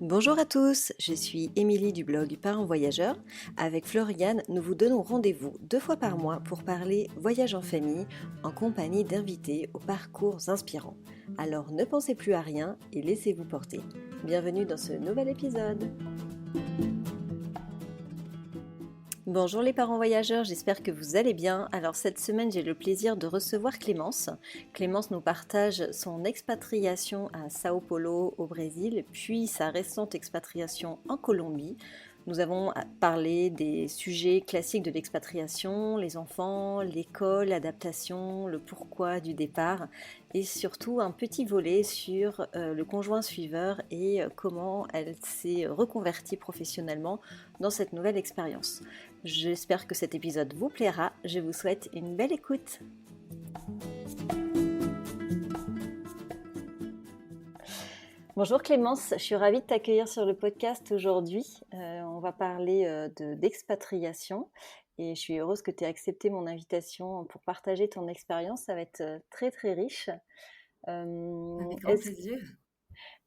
Bonjour à tous, je suis Émilie du blog Parents Voyageurs. Avec Floriane, nous vous donnons rendez-vous 2 fois par mois pour parler voyage en famille en compagnie d'invités aux parcours inspirants. Alors ne pensez plus à rien et laissez-vous porter. Bienvenue dans ce nouvel épisode. Bonjour les parents voyageurs, j'espère que vous allez bien. Alors cette semaine j'ai le plaisir de recevoir Clémence. Clémence nous partage son expatriation à Sao Paulo au Brésil, puis sa récente expatriation en Colombie. Nous avons parlé des sujets classiques de l'expatriation, les enfants, l'école, l'adaptation, le pourquoi du départ et surtout un petit volet sur le conjoint suiveur et comment elle s'est reconvertie professionnellement dans cette nouvelle expérience. J'espère que cet épisode vous plaira. Je vous souhaite une belle écoute. Bonjour Clémence, je suis ravie de t'accueillir sur le podcast aujourd'hui. On va parler d'expatriation et je suis heureuse que tu aies accepté mon invitation pour partager ton expérience. Ça va être très très riche. Avec grand Est-ce, plaisir.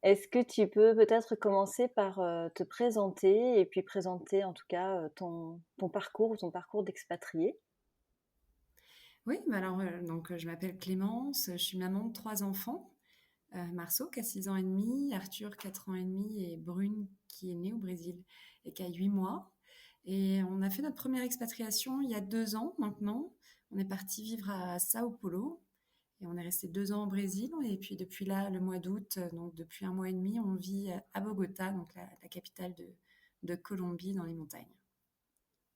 est-ce que tu peux peut-être commencer par te présenter et puis présenter en tout cas ton parcours ou ton parcours d'expatrié? Oui, bah alors, je m'appelle Clémence, je suis maman de 3 enfants. Marceau qui a 6 ans et demi, Arthur 4 ans et demi et Brune qui est née au Brésil et qui a 8 mois. Et on a fait notre première expatriation il y a 2 ans maintenant. On est parti vivre à Sao Paulo et on est resté 2 ans au Brésil. Et puis depuis là, le mois d'août, donc depuis un mois et demi, on vit à Bogota, donc la capitale de Colombie dans les montagnes.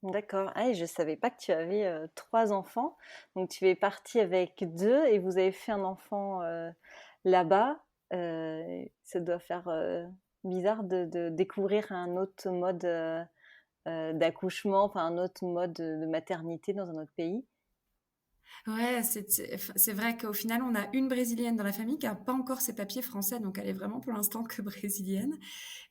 D'accord. Ah, et je savais pas que tu avais 3 enfants. Donc tu es partie avec deux et vous avez fait un enfant là-bas. Ça doit faire bizarre de découvrir un autre mode d'accouchement, enfin un autre mode de maternité dans un autre pays. Ouais, c'est vrai qu'au final, on a une brésilienne dans la famille qui a pas encore ses papiers français, donc elle est vraiment pour l'instant que brésilienne.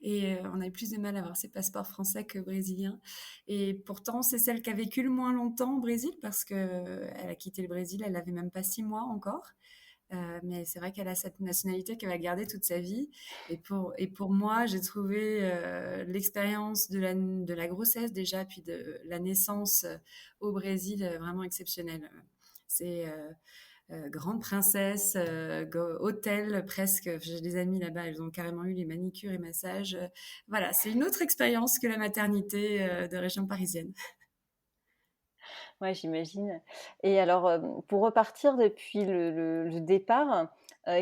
Et on a eu plus de mal à avoir ses passeports français que brésiliens. Et pourtant, c'est celle qui a vécu le moins longtemps au Brésil parce que elle a quitté le Brésil, elle avait même pas 6 mois encore. Mais c'est vrai qu'elle a cette nationalité qu'elle va garder toute sa vie. Et pour moi, j'ai trouvé l'expérience de la grossesse déjà, puis de la naissance au Brésil vraiment exceptionnelle. C'est grande princesse, hôtel presque. J'ai des amis là-bas, elles ont carrément eu les manicures et massages. Voilà, c'est une autre expérience que la maternité de région parisienne. Ouais, j'imagine. Et alors, pour repartir depuis le départ,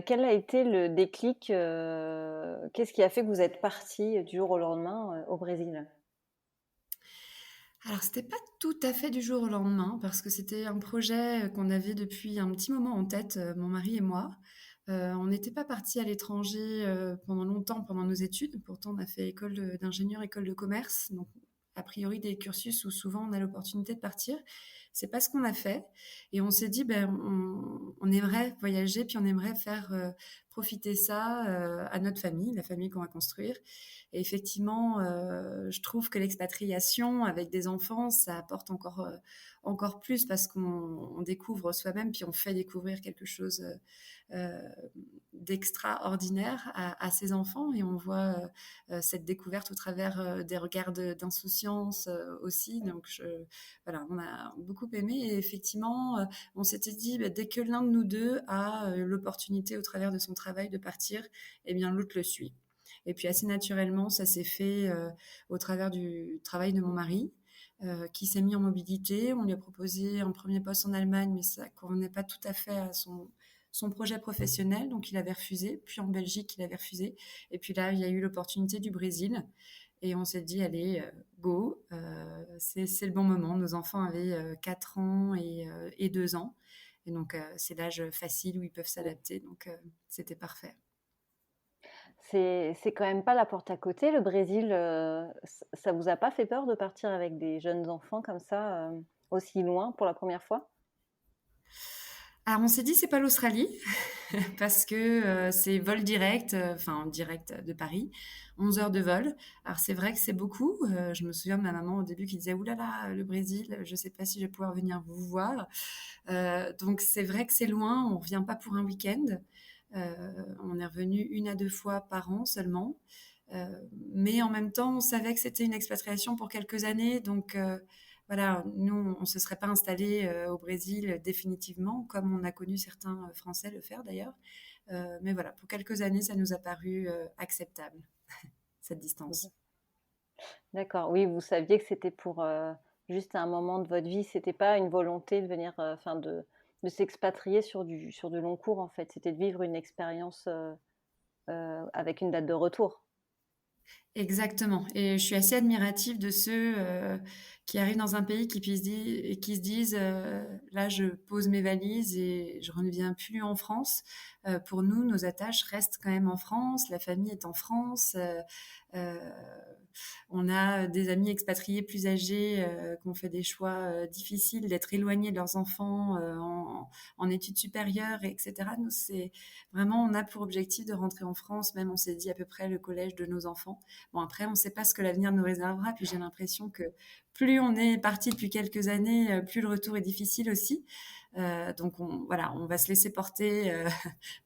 quel a été le déclic? Qu'est-ce qui a fait que vous êtes partie du jour au lendemain au Brésil? Alors, c'était pas tout à fait du jour au lendemain, parce que c'était un projet qu'on avait depuis un petit moment en tête, mon mari et moi. On n'était pas partis à l'étranger pendant longtemps, pendant nos études. Pourtant, on a fait d'ingénieur, école de commerce. Donc, a priori, des cursus où souvent on a l'opportunité de partir. C'est pas ce qu'on a fait. Et on s'est dit, ben, on aimerait voyager, puis on aimerait faire profiter ça à notre famille, la famille qu'on va construire. Et effectivement, je trouve que l'expatriation avec des enfants, ça apporte encore plus parce qu'on découvre soi-même, puis on fait découvrir quelque chose euh, d'extraordinaire à ses enfants et on voit cette découverte au travers des regards d'insouciance aussi. Donc voilà, on a beaucoup aimé et effectivement, on s'était dit bah, dès que l'un de nous deux a l'opportunité au travers de son travail de partir, eh bien l'autre le suit. Et puis assez naturellement, ça s'est fait au travers du travail de mon mari. Qui s'est mis en mobilité. On lui a proposé un premier poste en Allemagne, mais ça ne convenait pas tout à fait à son projet professionnel, donc il avait refusé. Puis en Belgique, il avait refusé. Et puis là, il y a eu l'opportunité du Brésil. Et on s'est dit, allez, go, c'est le bon moment. Nos enfants avaient 4 ans et 2 ans. Et donc, c'est l'âge facile où ils peuvent s'adapter. Donc, c'était parfait. C'est quand même pas la porte à côté, le Brésil. Ça vous a pas fait peur de partir avec des jeunes enfants comme ça, aussi loin pour la première fois? Alors, on s'est dit, c'est pas l'Australie, parce que c'est vol direct, enfin direct de Paris, 11 heures de vol. Alors, c'est vrai que c'est beaucoup. Je me souviens de ma maman au début qui disait, oulala, là là, le Brésil, je sais pas si je vais pouvoir venir vous voir. Donc, c'est vrai que c'est loin, on revient pas pour un week-end. On est revenu 1 à 2 fois par an seulement. Mais en même temps, on savait que c'était une expatriation pour quelques années, donc voilà, nous, on ne se serait pas installé au Brésil définitivement, comme on a connu certains Français le faire d'ailleurs. Mais voilà, pour quelques années, ça nous a paru acceptable, cette distance. D'accord, oui, vous saviez que c'était pour juste un moment de votre vie, c'était pas une volonté de venir, enfin de s'expatrier sur du long cours en fait, c'était de vivre une expérience avec une date de retour. Exactement. Et je suis assez admirative de ceux qui arrivent dans un pays et qui se disent là, je pose mes valises et je ne reviens plus en France. Pour nous, nos attaches restent quand même en France. La famille est en France. Euh, on a des amis expatriés plus âgés qui ont fait des choix difficiles d'être éloignés de leurs enfants en études supérieures, etc. Nous, c'est vraiment, on a pour objectif de rentrer en France. Même, on s'est dit à peu près le collège de nos enfants. Bon, après, on ne sait pas ce que l'avenir nous réservera. Puis j'ai l'impression que plus on est parti depuis quelques années, plus le retour est difficile aussi. Donc voilà, on va se laisser porter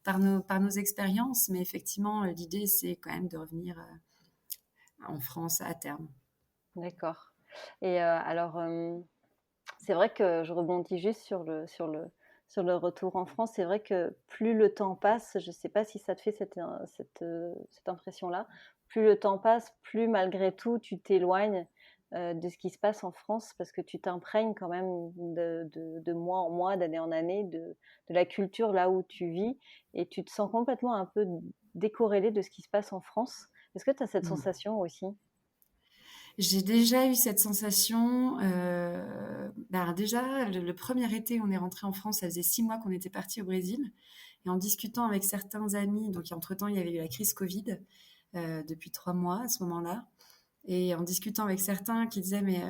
par nos expériences. Mais effectivement, l'idée, c'est quand même de revenir en France à terme. D'accord. Et alors, c'est vrai que je rebondis juste sur le retour en France. C'est vrai que plus le temps passe, je ne sais pas si ça te fait cette impression-là, plus le temps passe, plus malgré tout tu t'éloignes de ce qui se passe en France parce que tu t'imprègnes quand même de mois en mois, d'année en année, de la culture là où tu vis et tu te sens complètement un peu décorrélé de ce qui se passe en France. Est-ce que tu as cette Mm. sensation aussi? J'ai déjà eu cette sensation. Déjà, le premier été, on est rentré en France, ça faisait 6 mois qu'on était parti au Brésil. Et en discutant avec certains amis, donc entre-temps, il y avait eu la crise Covid depuis 3 mois à ce moment-là. Et en discutant avec certains qui disaient, mais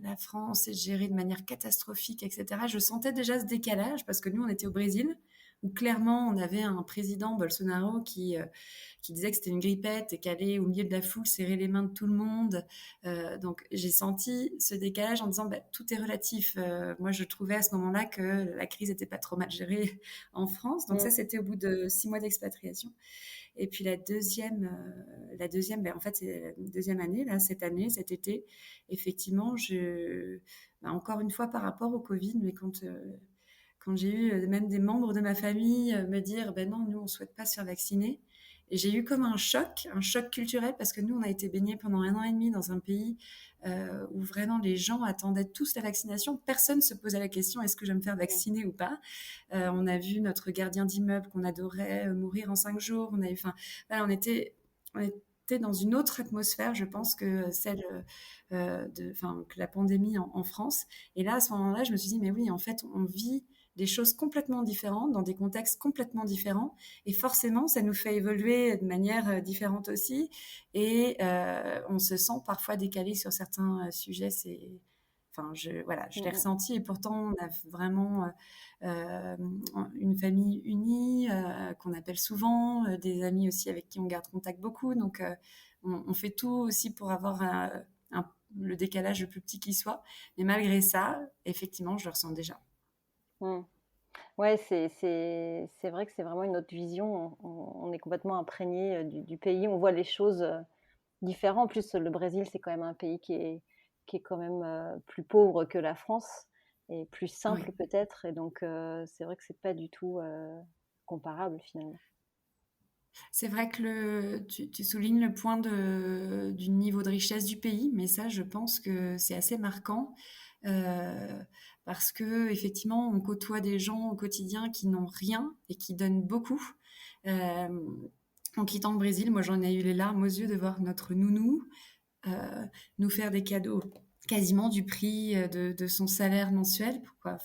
la France est gérée de manière catastrophique, etc., je sentais déjà ce décalage parce que nous, on était au Brésil, où clairement, on avait un président, Bolsonaro, qui disait que c'était une grippette et qu'aller au milieu de la foule, serrer les mains de tout le monde. Donc, j'ai senti ce décalage en disant, bah, tout est relatif. Moi, je trouvais à ce moment-là que la crise n'était pas trop mal gérée en France. Donc, ça, Mm. c'était au bout de 6 mois d'expatriation. Et puis ben, en fait, c'est la deuxième année, là, cette année, cet été, effectivement, ben, encore une fois par rapport au Covid, mais quand j'ai eu même des membres de ma famille me dire, ben non, nous, on ne souhaite pas se faire vacciner. Et j'ai eu comme un choc culturel, parce que nous, on a été baignés pendant 1 an et demi dans un pays où vraiment les gens attendaient tous la vaccination. Personne ne se posait la question, est-ce que je vais me faire vacciner ou pas. On a vu notre gardien d'immeuble qu'on adorait mourir en 5 jours. Enfin, voilà, on était dans une autre atmosphère, je pense, que celle que la pandémie en France. Et là, à ce moment-là, je me suis dit, mais oui, en fait, on vit des choses complètement différentes, dans des contextes complètement différents. Et forcément, ça nous fait évoluer de manière différente aussi. Et on se sent parfois décalé sur certains sujets. Enfin, voilà, je l'ai Mm, ressenti. Et pourtant, on a vraiment euh, une famille unie qu'on appelle souvent, des amis aussi avec qui on garde contact beaucoup. Donc, on fait tout aussi pour avoir le décalage le plus petit qui soit. Mais malgré ça, effectivement, je le ressens déjà. mm, mm. Ouais, c'est vrai que c'est vraiment une autre vision. On est complètement imprégné du pays. On voit les choses différentes. En plus, le Brésil, c'est quand même un pays qui est quand même plus pauvre que la France et plus Oui. simple peut-être. Et donc, c'est vrai que c'est pas du tout comparable finalement. C'est vrai que tu soulignes le point du niveau de richesse du pays, mais ça, je pense que c'est assez marquant euh, parce que effectivement, on côtoie des gens au quotidien qui n'ont rien et qui donnent beaucoup. Euh, En quittant le Brésil, moi, j'en ai eu les larmes aux yeux de voir notre nounou euh, nous faire des cadeaux quasiment du prix de son salaire mensuel. Pourquoi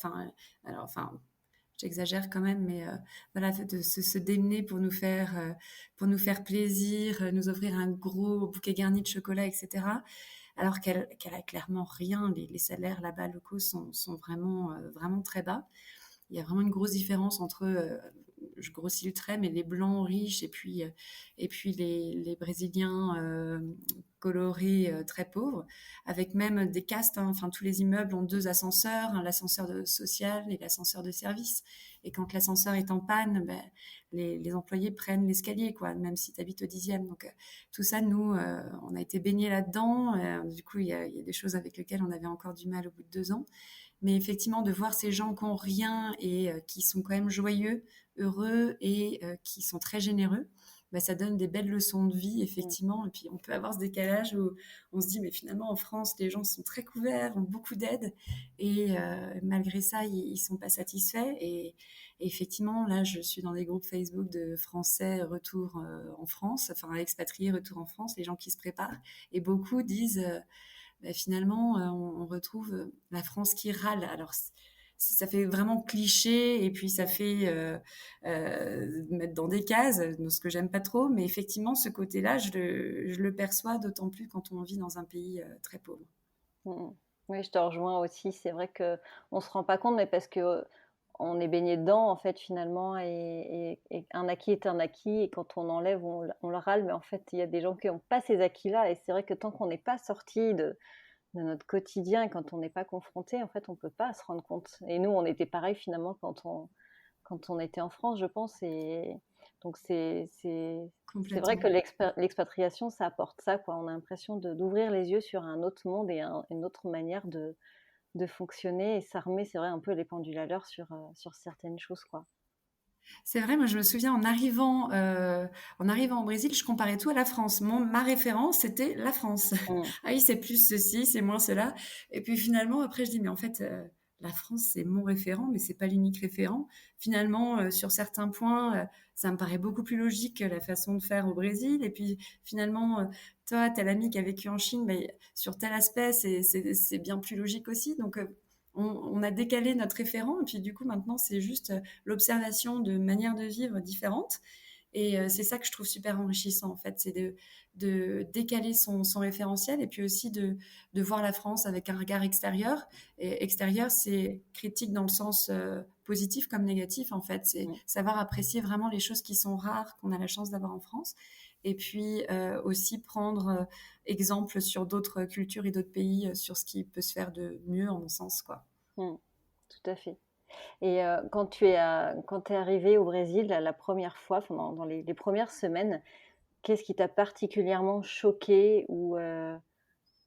enfin, j'exagère quand même, mais voilà, de se démener pour nous faire plaisir, nous offrir un gros bouquet garni de chocolat, etc. Alors qu'elle a clairement rien. Les salaires là-bas locaux sont vraiment, vraiment très bas. Il y a vraiment une grosse différence entre, je grossis le trait, mais les blancs riches et puis les Brésiliens colorés, très pauvres, avec même des castes, hein. Enfin, tous les immeubles ont 2 ascenseurs, hein, l'ascenseur social et l'ascenseur de service. Et quand l'ascenseur est en panne, ben, les employés prennent l'escalier, quoi, même si tu habites au 10e. Donc, tout ça, nous, on a été baignés là-dedans. Du coup, il y a des choses avec lesquelles on avait encore du mal au bout de 2 ans. Mais effectivement, de voir ces gens qui ont rien et qui sont quand même joyeux, heureux et qui sont très généreux, bah, ça donne des belles leçons de vie, Mm. effectivement. Et puis, on peut avoir ce décalage où on se dit, mais finalement, en France, les gens sont très couverts, ont beaucoup d'aide. Et malgré ça, ils sont pas satisfaits. Et effectivement, là, je suis dans des groupes Facebook de Français retour en France, enfin expatriés retour en France, les gens qui se préparent. Et beaucoup disent, bah, finalement, on retrouve la France qui râle. Alors, ça fait vraiment cliché et puis ça fait mettre dans des cases, ce que j'aime pas trop. Mais effectivement, ce côté-là, je le perçois d'autant plus quand on vit dans un pays très pauvre. Mm. Oui, je te rejoins aussi. C'est vrai que on se rend pas compte, mais parce que on est baigné dedans, en fait, finalement, et un acquis est un acquis, et quand on enlève, on le râle, mais en fait, il y a des gens qui n'ont pas ces acquis-là, et c'est vrai que tant qu'on n'est pas sorti de notre quotidien et quand on n'est pas confronté, en fait, on peut pas se rendre compte. Et nous, on était pareil finalement quand on était en France, je pense. Et donc c'est vrai que Complètement. l'expatriation, ça apporte ça, quoi. On a l'impression d'ouvrir les yeux sur un autre monde et une autre manière de fonctionner. Et ça remet, c'est vrai, un peu les pendules à l'heure sur certaines choses, quoi. C'est vrai, moi je me souviens en arrivant au Brésil, je comparais tout à la France. Ma référence, c'était la France. Mm. Ah oui, c'est plus ceci, c'est moins cela. Et puis finalement, après, je dis, mais en fait, la France, c'est mon référent, mais c'est pas l'unique référent. Finalement, sur certains points, ça me paraît beaucoup plus logique que la façon de faire au Brésil. Et puis finalement, toi, t'as l'ami qui a vécu en Chine, mais sur tel aspect, c'est bien plus logique aussi. Donc, on a décalé notre référent. Et puis du coup, maintenant, c'est juste l'observation de manières de vivre différentes. Et c'est ça que je trouve super enrichissant, en fait, c'est de décaler son référentiel et puis aussi de voir la France avec un regard extérieur. Et extérieur, c'est critique dans le sens positif comme négatif, en fait. C'est Mm. savoir apprécier vraiment les choses qui sont rares, qu'on a la chance d'avoir en France. Et puis aussi prendre exemple sur d'autres cultures et d'autres pays, sur ce qui peut se faire de mieux, en mon sens, quoi. Mm. Tout à fait. Et quand tu es arrivé au Brésil la première fois, enfin, dans les premières semaines, qu'est-ce qui t'a particulièrement choqué ou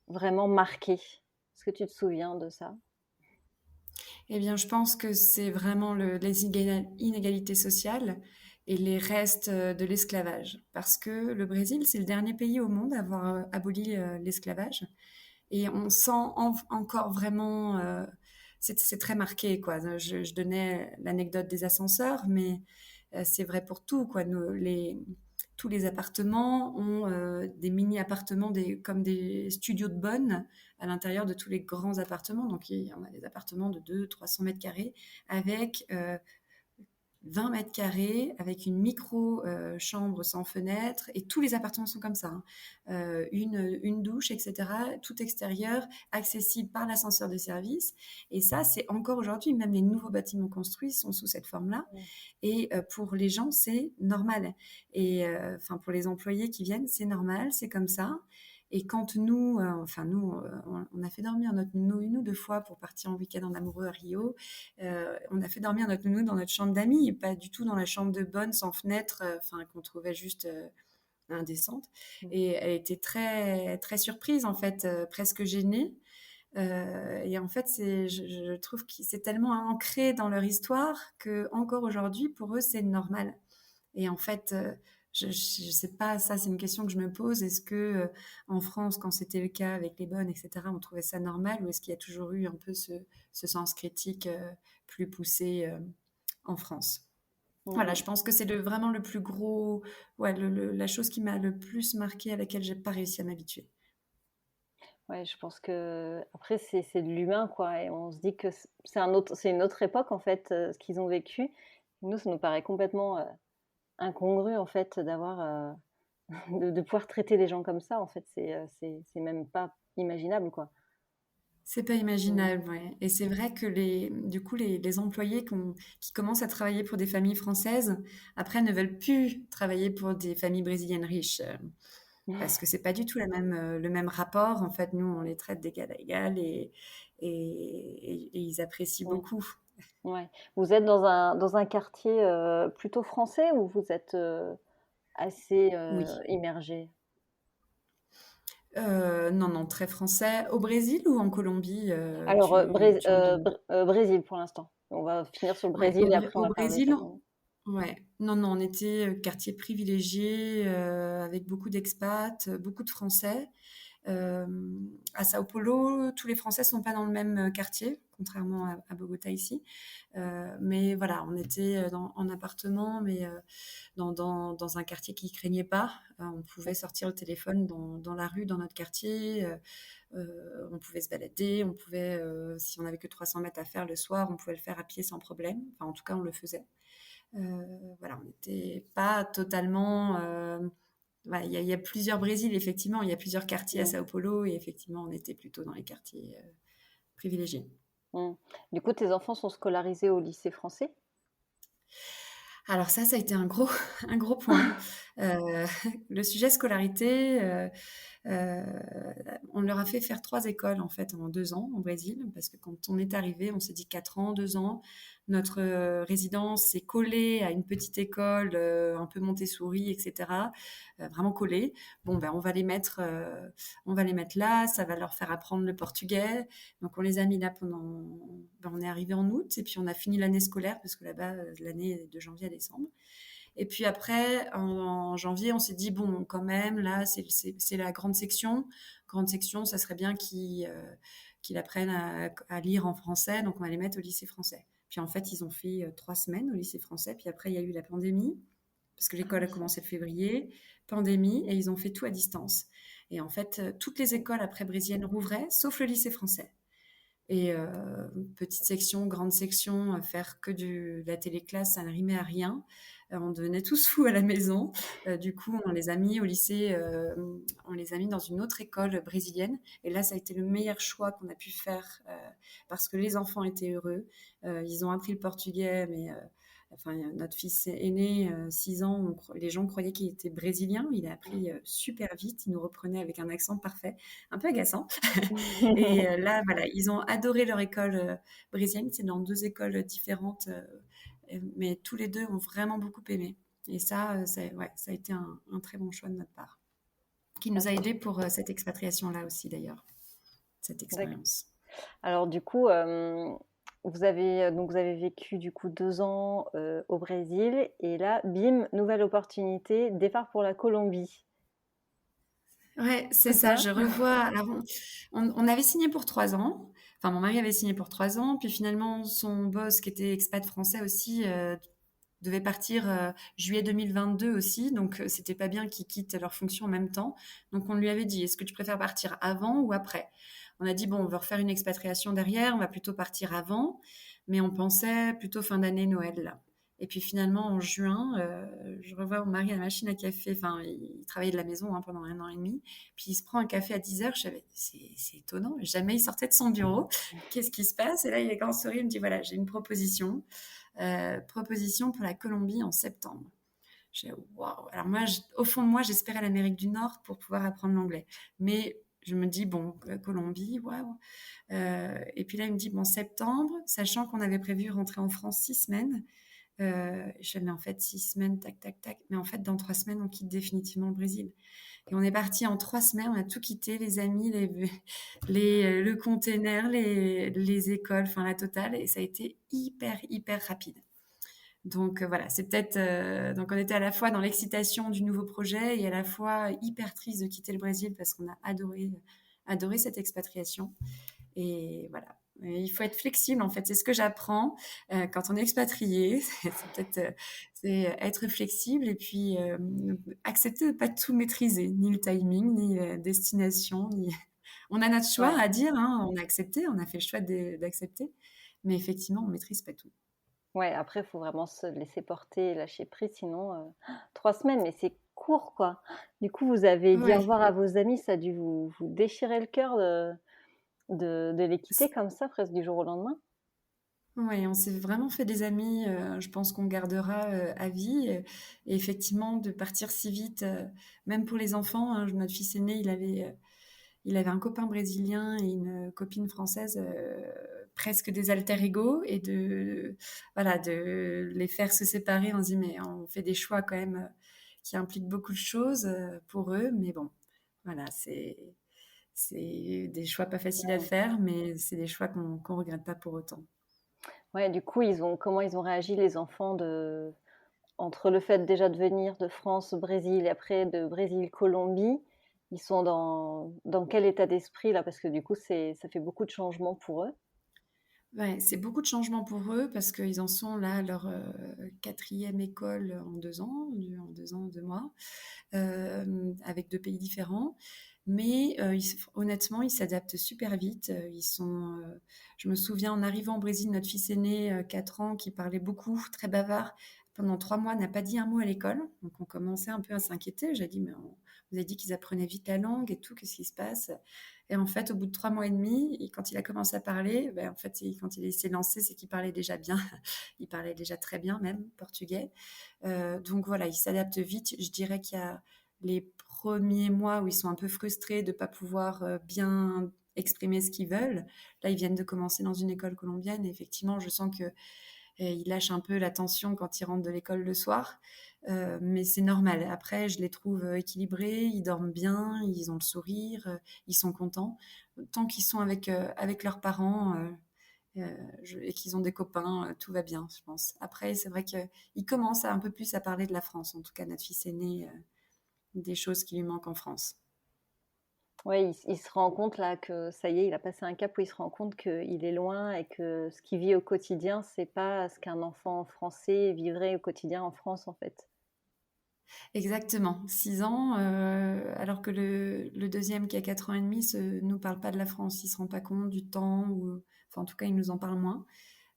vraiment marqué? Est-ce que tu te souviens de ça? Eh bien, je pense que c'est vraiment les inégalités sociales et les restes de l'esclavage. Parce que le Brésil, c'est le dernier pays au monde à avoir aboli l'esclavage. Et on sent encore vraiment, c'est très marqué, quoi. Je donnais l'anecdote des ascenseurs, mais c'est vrai pour tout, quoi. Tous les appartements ont des mini-appartements, comme des studios de bonne à l'intérieur de tous les grands appartements. Donc, il y en a des appartements de 200-300 mètres carrés avec 20 mètres carrés avec une micro-chambre sans fenêtre. Et tous les appartements sont comme ça, hein. Une douche, etc. Tout extérieur, accessible par l'ascenseur de service. Et ça, c'est encore aujourd'hui, même les nouveaux bâtiments construits sont sous cette forme-là. Mm. Et pour les gens, c'est normal. Et enfin, pour les employés qui viennent, c'est normal, c'est comme ça. Et quand nous, on a fait dormir notre nounou 2 fois pour partir en week-end en amoureux à Rio. On a fait dormir notre nounou dans notre chambre d'amis, pas du tout dans la chambre de bonne sans fenêtre, qu'on trouvait juste indécente. Mm. Et elle était très très surprise en fait, presque gênée. Et en fait, je trouve que c'est tellement ancré dans leur histoire que encore aujourd'hui, pour eux, c'est normal. Et en fait, je ne sais pas, ça c'est une question que je me pose. Est-ce que en France, quand c'était le cas avec les bonnes, etc., on trouvait ça normal ou est-ce qu'il y a toujours eu un peu ce sens critique plus poussé en France? Voilà, Mm. je pense que c'est vraiment le plus gros, ouais, la chose qui m'a le plus marqué à laquelle j'ai pas réussi à m'habituer. Ouais, je pense que après c'est de l'humain, quoi, et on se dit que c'est une autre époque en fait, ce qu'ils ont vécu. Nous, ça nous paraît complètement incongru en fait d'avoir de pouvoir traiter les gens comme ça. En fait, c'est même pas imaginable, quoi. C'est pas Mm. imaginable, ouais. Et c'est vrai que du coup, les employés qui commencent à travailler pour des familles françaises, après, ne veulent plus travailler pour des familles brésiliennes riches. parce que c'est pas du tout le même rapport. En fait, nous, on les traite d'égal à égal et ils apprécient Mm. beaucoup. Ouais. Vous êtes dans un quartier plutôt français ou vous êtes assez Oui. immergé? Non, non, très français. Au Brésil ou en Colombie, Alors, tu me demandes? Brésil pour l'instant. On va finir sur le Ouais, Brésil et après on au va faire le Brésil, Japon. ouais. Non, non, on était quartier privilégié, avec beaucoup d'expats, beaucoup de Français. Euh, à Sao Paulo, tous les Français sont pas dans le même quartier, contrairement à Bogota ici. Mais voilà, on était en appartement, mais dans un quartier qui craignait pas. On pouvait sortir le téléphone dans la rue, dans notre quartier. On pouvait se balader. On pouvait, si on n'avait que 300 mètres à faire le soir, on pouvait le faire à pied sans problème. Enfin, en tout cas, on le faisait. Voilà, on n'était pas totalement. Voilà, il y a plusieurs Brésil, effectivement. Il y a plusieurs quartiers à Mm. Sao Paulo et effectivement, on était plutôt dans les quartiers privilégiés. Mm. Du coup, tes enfants sont scolarisés au lycée français? Alors ça a été un gros, un gros point. Euh, le sujet scolarité, euh, on leur a fait faire 3 écoles en fait en 2 ans au Brésil, parce que quand on est arrivé, on s'est dit 4 ans, 2 ans. Notre résidence est collée à une petite école un peu Montessori, etc. Vraiment collée. Bon, ben on va les mettre là. Ça va leur faire apprendre le portugais. Donc on les a mis là ben, on est arrivé en août et puis on a fini l'année scolaire parce que là-bas l'année est de janvier à décembre. Et puis après, en janvier, on s'est dit, bon, quand même, là, c'est la grande section. Grande section, ça serait bien qu'ils apprennent à lire en français, donc on va les mettre au lycée français. Puis en fait, ils ont fait 3 semaines au lycée français, puis après, il y a eu la pandémie, parce que Ah l'école oui, a ça. commencé le février, pandémie, et ils ont fait tout à distance. Et en fait, toutes les écoles après brésiliennes rouvraient, sauf le lycée français. Et petite section, grande section, faire que de la téléclasse, ça n'arrimait à rien. On devenait tous fous à la maison. Du coup, on les a mis au lycée, on les a mis dans une autre école brésilienne. Et là, ça a été le meilleur choix qu'on a pu faire parce que les enfants étaient heureux. Ils ont appris le portugais, mais enfin, notre fils aîné, 6 ans, les gens croyaient qu'il était brésilien. Il a appris super vite. Il nous reprenait avec un accent parfait, un peu agaçant. Et là, voilà, ils ont adoré leur école brésilienne. C'est dans 2 écoles différentes, mais tous les deux ont vraiment beaucoup aimé. Et ça, ouais, ça a été un très bon choix de notre part, qui Ah, nous a c'est aidés super. pour cette expatriation-là aussi, d'ailleurs, cette D'accord. expérience. Alors du coup, vous avez vécu du coup 2 ans au Brésil et là, bim, nouvelle opportunité, départ pour la Colombie. Ouais, c'est C'est ça. ça? Je revois. Alors, on avait signé pour 3 ans. Enfin, mon mari avait signé pour 3 ans. Puis finalement, son boss, qui était expat français aussi, devait partir juillet 2022 aussi. Donc, c'était pas bien qu'ils quittent leur fonction en même temps. Donc, on lui avait dit, est-ce que tu préfères partir avant ou après? On a dit, bon, on veut refaire une expatriation derrière. On va plutôt partir avant. Mais on pensait plutôt fin d'année Noël, là. Et puis finalement, en juin, je revois mon mari à la machine à café. Enfin, il travaillait de la maison hein, pendant 1 an et demi. Puis il se prend un café à 10 heures. Je savais, c'est étonnant. Jamais il sortait de son bureau. Qu'est-ce qui se passe? Et là, il est grand sourire. Il me dit, voilà, j'ai une proposition. Proposition pour la Colombie en septembre. J'ai waouh. Alors moi, au fond de moi, j'espérais l'Amérique du Nord pour pouvoir apprendre l'anglais. Mais je me dis, bon, Colombie, waouh. Et puis là, il me dit, bon, septembre, sachant qu'on avait prévu rentrer en France 6 semaines. Je mais en fait, 6 semaines, tac, tac, tac. Mais en fait, dans 3 semaines, on quitte définitivement le Brésil. Et on est parti en 3 semaines, on a tout quitté, les amis, le container, les écoles, enfin la totale. Et ça a été hyper, hyper rapide. Donc voilà, c'est peut-être. Donc on était à la fois dans l'excitation du nouveau projet et à la fois hyper triste de quitter le Brésil parce qu'on a adoré cette expatriation. Et voilà. Et il faut être flexible, en fait. C'est ce que j'apprends quand on est expatrié. C'est peut-être c'est être flexible et puis accepter de ne pas tout maîtriser, ni le timing, ni la destination. On a notre choix Ouais. à dire, hein, on a accepté, on a fait le choix d'accepter, mais effectivement, on ne maîtrise pas tout. Ouais, après, il faut vraiment se laisser porter et lâcher prise, sinon 3 semaines, mais c'est court, quoi. Du coup, vous avez dit au Ouais. revoir à vos amis, ça a dû vous déchirer le cœur de les quitter comme ça, presque du jour au lendemain. Ouais, on s'est vraiment fait des amis, je pense qu'on gardera, à vie, et effectivement de partir si vite, même pour les enfants, hein. Notre fils aîné, il avait un copain brésilien et une copine française, presque des alter ego, et de les faire se séparer, on se dit: «Mais on fait des choix quand même, qui impliquent beaucoup de choses, pour eux», mais bon, voilà, c'est des choix pas faciles à faire, mais c'est des choix qu'on regrette pas pour autant. Ouais, du coup, comment ils ont réagi les enfants entre le fait déjà de venir de France au Brésil et après de Brésil Colombie, ils sont dans quel état d'esprit là? Parce que du coup, ça fait beaucoup de changements pour eux. Ouais, c'est beaucoup de changements pour eux parce qu'ils en sont là à leur 4e école en 2 ans, en 2 ans, 2 mois, avec 2 pays différents. Mais honnêtement, ils s'adaptent super vite. Je me souviens en arrivant au Brésil, notre fils aîné, 4 ans, qui parlait beaucoup, très bavard, pendant 3 mois, n'a pas dit un mot à l'école. Donc on commençait un peu à s'inquiéter. J'ai dit, mais vous avez dit qu'ils apprenaient vite la langue et tout, qu'est-ce qui se passe? Et en fait, au bout de 3 mois et demi, quand il a commencé à parler, ben, en fait, quand il s'est lancé, c'est qu'il parlait déjà bien. Il parlait déjà très bien, même portugais. Donc voilà, il s'adapte vite. Je dirais qu'il y a les premiers mois où ils sont un peu frustrés de ne pas pouvoir bien exprimer ce qu'ils veulent. Là, ils viennent de commencer dans une école colombienne et effectivement, je sens que ils lâchent un peu la tension quand ils rentrent de l'école le soir. Mais c'est normal. Après, je les trouve équilibrés, ils dorment bien, ils ont le sourire, ils sont contents. Tant qu'ils sont avec leurs parents et qu'ils ont des copains, tout va bien, je pense. Après, c'est vrai qu'ils commencent un peu plus à parler de la France, en tout cas notre fils aîné, des choses qui lui manquent en France. Ouais, il se rend compte là que ça y est, il a passé un cap où il se rend compte qu'il est loin et que ce qu'il vit au quotidien, c'est pas ce qu'un enfant français vivrait au quotidien en France, en fait. Exactement, 6 ans, alors que le deuxième qui a 4 ans et demi nous parle pas de la France. Il se rend pas compte du temps, ou enfin, en tout cas, il nous en parle moins.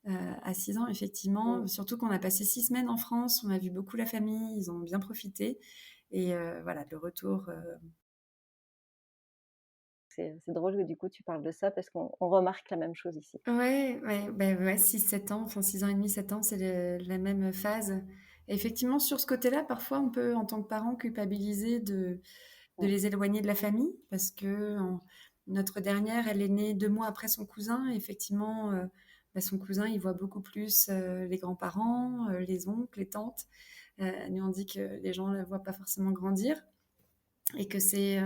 À 6 ans, effectivement, Mmh. surtout qu'on a passé 6 semaines en France, on a vu beaucoup la famille, ils ont bien profité, et voilà, le retour, C'est drôle que du coup tu parles de ça parce qu'on remarque la même chose ici. ouais, ouais, bah, ouais, 6-7 ans, enfin 6 ans et demi, 7 ans, c'est la même phase. Et effectivement, sur ce côté-là, parfois, on peut, en tant que parent, culpabiliser de Mmh. les éloigner de la famille parce que notre dernière, elle est née 2 mois après son cousin. Et effectivement, bah, son cousin, il voit beaucoup plus les grands-parents, les oncles, les tantes. Elle nous on dit que les gens ne la voient pas forcément grandir et que c'est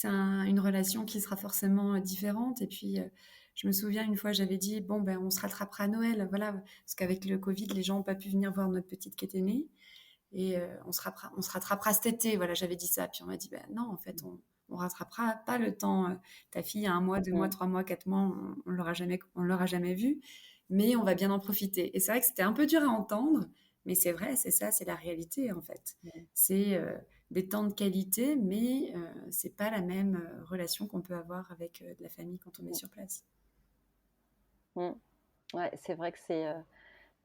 une relation qui sera forcément différente. Et puis, je me souviens une fois, j'avais dit, bon, ben, on se rattrapera à Noël, voilà, parce qu'avec le Covid, les gens n'ont pas pu venir voir notre petite qui était née. Et on se rattrapera cet été. Voilà, j'avais dit ça. Puis on m'a dit, ben non, en fait, on rattrapera pas le temps. Ta fille a 1 mois, 2 mois, Mmh. 3 mois, 4 mois, on l'aura jamais vue, mais on va bien en profiter. Et c'est vrai que c'était un peu dur à entendre, mais c'est vrai, c'est ça, c'est la réalité en fait. Mmh. C'est des temps de qualité, mais c'est pas la même relation qu'on peut avoir avec de la famille quand on est Mmh. sur place. Mmh. Ouais, c'est vrai que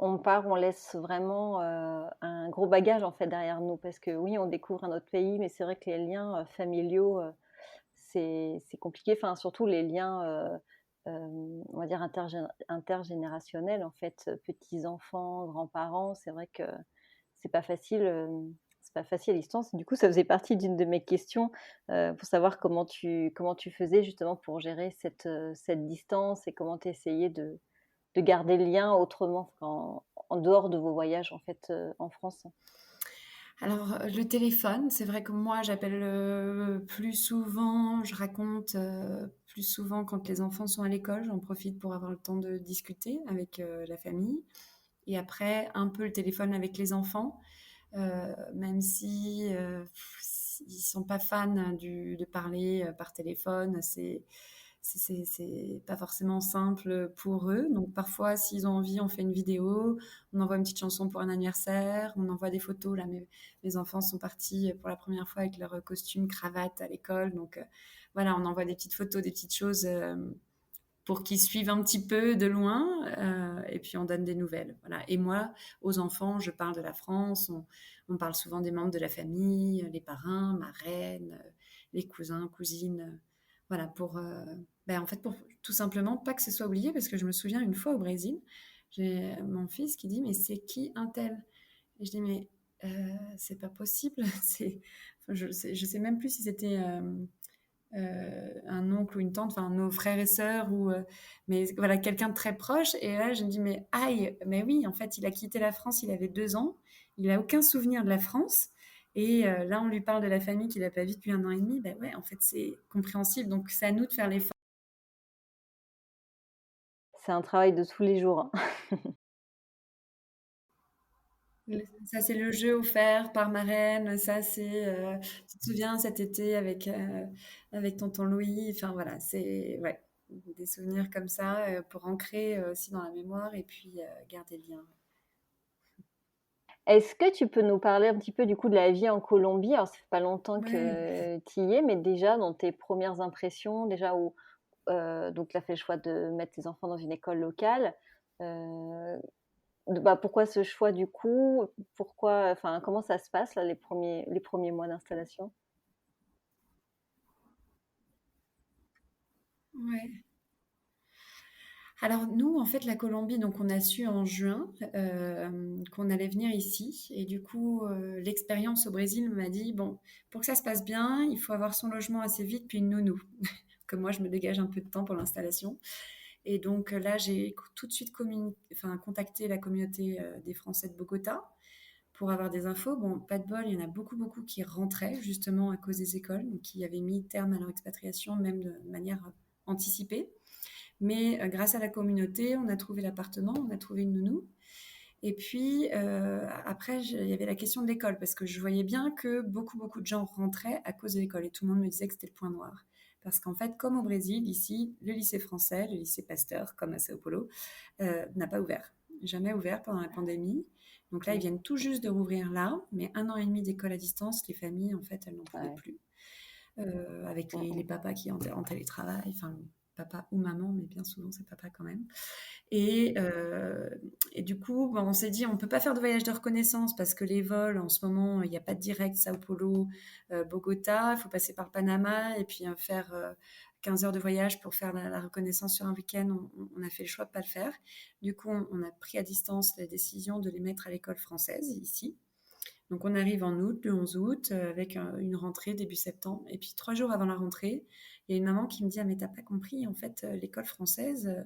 on part, on laisse vraiment, un gros bagage en fait derrière nous parce que oui, on découvre un autre pays, mais c'est vrai que les liens, familiaux, c'est compliqué. Enfin, surtout les liens, on va dire intergénérationnels en fait, petits-enfants, grands-parents. C'est vrai que c'est pas facile, c'est pas facile à distance. Du coup, ça faisait partie d'une de mes questions, pour savoir comment tu faisais justement pour gérer cette distance et comment tu essayais de garder le lien autrement, en dehors de vos voyages en fait, en France? Alors, le téléphone, c'est vrai que moi, j'appelle plus souvent, je raconte plus souvent quand les enfants sont à l'école. J'en profite pour avoir le temps de discuter avec la famille. Et après, un peu le téléphone avec les enfants, même si ils sont pas fans de parler par téléphone. C'est pas forcément simple pour eux. Donc parfois, s'ils ont envie, on fait une vidéo, on envoie une petite chanson pour un anniversaire, on envoie des photos. Là, mes enfants sont partis pour la première fois avec leur costume cravate à l'école. Donc voilà, on envoie des petites photos, des petites choses pour qu'ils suivent un petit peu de loin, et puis on donne des nouvelles. Voilà. Et moi, aux enfants, je parle de la France, on parle souvent des membres de la famille, les parrains, marraines, les cousins, cousines, voilà, en fait, pour tout simplement pas que ce soit oublié, parce que je me souviens une fois au Brésil, j'ai mon fils qui dit: «Mais c'est qui un tel?» Et je dis: «Mais c'est pas possible». Enfin, je sais même plus si c'était un oncle ou une tante, enfin nos frères et sœurs, mais voilà, quelqu'un de très proche. Et là, je me dis: «Mais aïe, mais oui, en fait, il a quitté la France, il avait 2 ans, il a aucun souvenir de la France. Et là, on lui parle de la famille qu'il n'a pas vue depuis 1 an et demi. Ben ouais, en fait, c'est compréhensible. Donc, c'est à nous de faire l'effort. C'est un travail de tous les jours, hein. Ça, c'est le jeu offert par marraine. Ça, c'est. Tu te souviens cet été avec tonton Louis. Enfin, voilà, c'est. Ouais, des souvenirs comme ça pour ancrer aussi dans la mémoire et puis garder le lien. Est-ce que tu peux nous parler un petit peu du coup de la vie en Colombie? Alors, ça fait pas longtemps Ouais, que tu y es, mais déjà dans tes premières impressions, déjà où donc tu as fait le choix de mettre tes enfants dans une école locale. Euh, bah, pourquoi ce choix du coup? Pourquoi, enfin, comment ça se passe là, les premiers mois d'installation? ouais. Alors nous, en fait, la Colombie, donc on a su en juin qu'on allait venir ici. Et du coup, l'expérience au Brésil m'a dit, bon, pour que ça se passe bien, il faut avoir son logement assez vite, puis une nounou. Que moi, je me dégage un peu de temps pour l'installation. Et donc là, j'ai tout de suite contacté la communauté des Français de Bogota pour avoir des infos. Bon, pas de bol, il y en a beaucoup, beaucoup qui rentraient justement à cause des écoles, donc qui avaient mis terme à leur expatriation, même de manière anticipée. Mais grâce à la communauté, on a trouvé l'appartement, on a trouvé une nounou. Et puis après, il y avait la question de l'école, parce que je voyais bien que beaucoup, beaucoup de gens rentraient à cause de l'école. Et tout le monde me disait que c'était le point noir. Parce qu'en fait, comme au Brésil, ici, le lycée français, le lycée Pasteur, comme à Sao Paulo, n'a pas ouvert. Jamais ouvert pendant la pandémie. Donc là, ils Mm. viennent tout juste de rouvrir là, mais 1 an et demi d'école à distance, les familles, en fait, elles n'en pouvaient Ouais. plus. Avec Mm, les mm. papas qui en télétravail, enfin papa ou maman, mais bien souvent c'est papa quand même. Et, euh, et du coup, bon, on s'est dit, on ne peut pas faire de voyage de reconnaissance parce que les vols, en ce moment, il n'y a pas de direct Sao Paulo, Bogota, il faut passer par Panama et puis faire 15 heures de voyage pour faire la reconnaissance sur un week-end. On a fait le choix de ne pas le faire. Du coup, on a pris à distance la décision de les mettre à l'école française ici. Donc on arrive en août, le 11 août, avec une rentrée début septembre. Et puis 3 jours avant la rentrée, il y a une maman qui me dit: «Ah mais t'as pas compris, en fait, l'école française,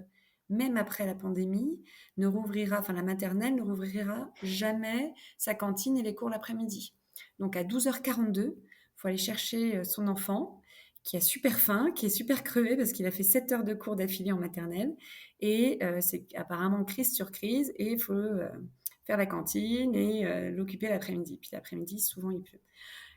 même après la pandémie, ne rouvrira, enfin la maternelle ne rouvrira jamais sa cantine et les cours l'après-midi. Donc à 12h42, il faut aller chercher son enfant qui a super faim, qui est super crevé parce qu'il a fait 7 heures de cours d'affilée en maternelle. Et c'est apparemment crise sur crise et il faut faire la cantine et l'occuper l'après-midi. Puis l'après-midi, souvent, il pleut.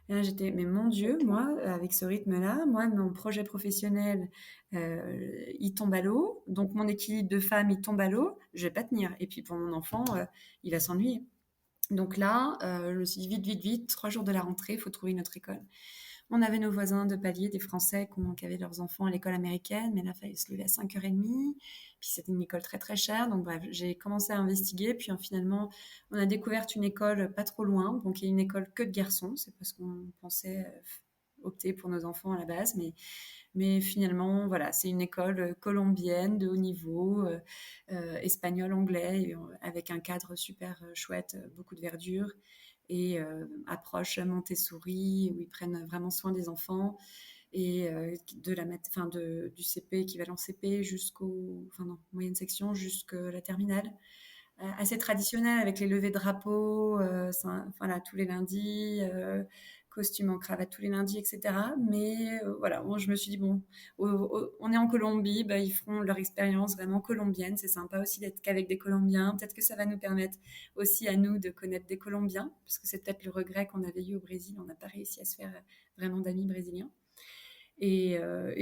Et là, j'étais, mais mon Dieu, moi, avec ce rythme-là, moi, mon projet professionnel, il tombe à l'eau. Donc, mon équilibre de femme, il tombe à l'eau. Je vais pas tenir. Et puis, pour mon enfant, il va s'ennuyer. Donc là, je me suis dit, vite, vite, vite, 3 jours de la rentrée, il faut trouver une autre école. On avait nos voisins de palier, des Français qui avaient leurs enfants à l'école américaine, mais là, il fallait se lever à 5h30. Puis c'était une école très très chère. Donc bref, j'ai commencé à investiguer. Puis finalement, on a découvert une école pas trop loin. Donc il y a une école que de garçons. C'est parce qu'on pensait opter pour nos enfants à la base. Mais finalement, voilà, c'est une école colombienne de haut niveau, espagnol, anglais, avec un cadre super chouette, beaucoup de verdure et approche Montessori où ils prennent vraiment soin des enfants et du CP équivalent CP jusqu'au enfin non, moyenne section jusqu'à la terminale. Assez traditionnel avec les levées de drapeaux, voilà, tous les lundis, costume en cravate tous les lundis, etc. Mais voilà, moi je me suis dit, bon, on est en Colombie, bah, ils feront leur expérience vraiment colombienne. C'est sympa aussi d'être qu'avec des Colombiens. Peut-être que ça va nous permettre aussi à nous de connaître des Colombiens, parce que c'est peut-être le regret qu'on avait eu au Brésil. On n'a pas réussi à se faire vraiment d'amis brésiliens. Et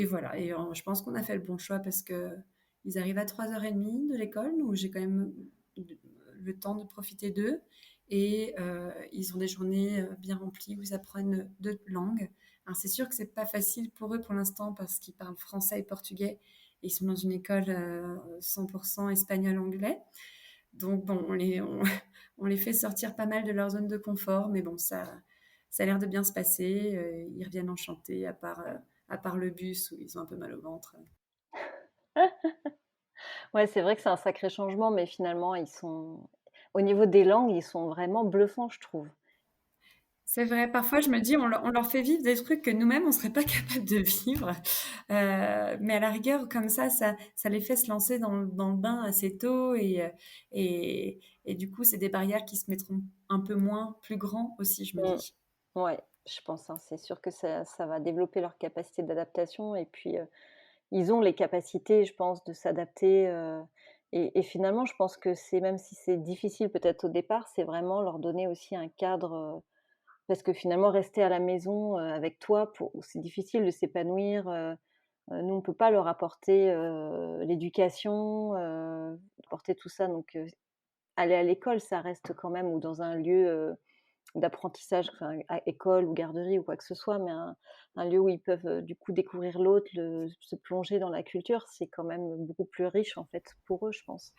voilà, et je pense qu'on a fait le bon choix parce que ils arrivent à 3h30 de l'école, où j'ai quand même le temps de profiter d'eux. Et ils ont des journées bien remplies où ils apprennent 2 langues. Alors c'est sûr que c'est pas facile pour eux pour l'instant parce qu'ils parlent français et portugais. Et ils sont dans une école 100% espagnol-anglais. Donc bon, on les fait sortir pas mal de leur zone de confort, mais bon, ça a l'air de bien se passer. Ils reviennent enchantés, à part le bus où ils ont un peu mal au ventre. Ouais, c'est vrai que c'est un sacré changement, mais finalement, au niveau des langues, ils sont vraiment bluffants, je trouve. C'est vrai, parfois je me dis, on leur fait vivre des trucs que nous-mêmes, on serait pas capable de vivre. Mais à la rigueur, comme ça les fait se lancer dans le bain assez tôt et du coup, c'est des barrières qui se mettront un peu moins, plus grands aussi, je me Mmh. dis. Ouais, je pense, hein, c'est sûr que ça va développer leur capacité d'adaptation et puis, ils ont les capacités, je pense, de s'adapter, et finalement, je pense que c'est même si c'est difficile peut-être au départ, c'est vraiment leur donner aussi un cadre, parce que finalement rester à la maison, avec toi pour c'est difficile de s'épanouir, nous on peut pas leur apporter, l'éducation, apporter tout ça donc aller à l'école, ça reste quand même ou dans un lieu, d'apprentissage, enfin, à école ou garderie ou quoi que ce soit, mais un lieu où ils peuvent, du coup découvrir l'autre, se plonger dans la culture, c'est quand même beaucoup plus riche, en fait, pour eux, je pense.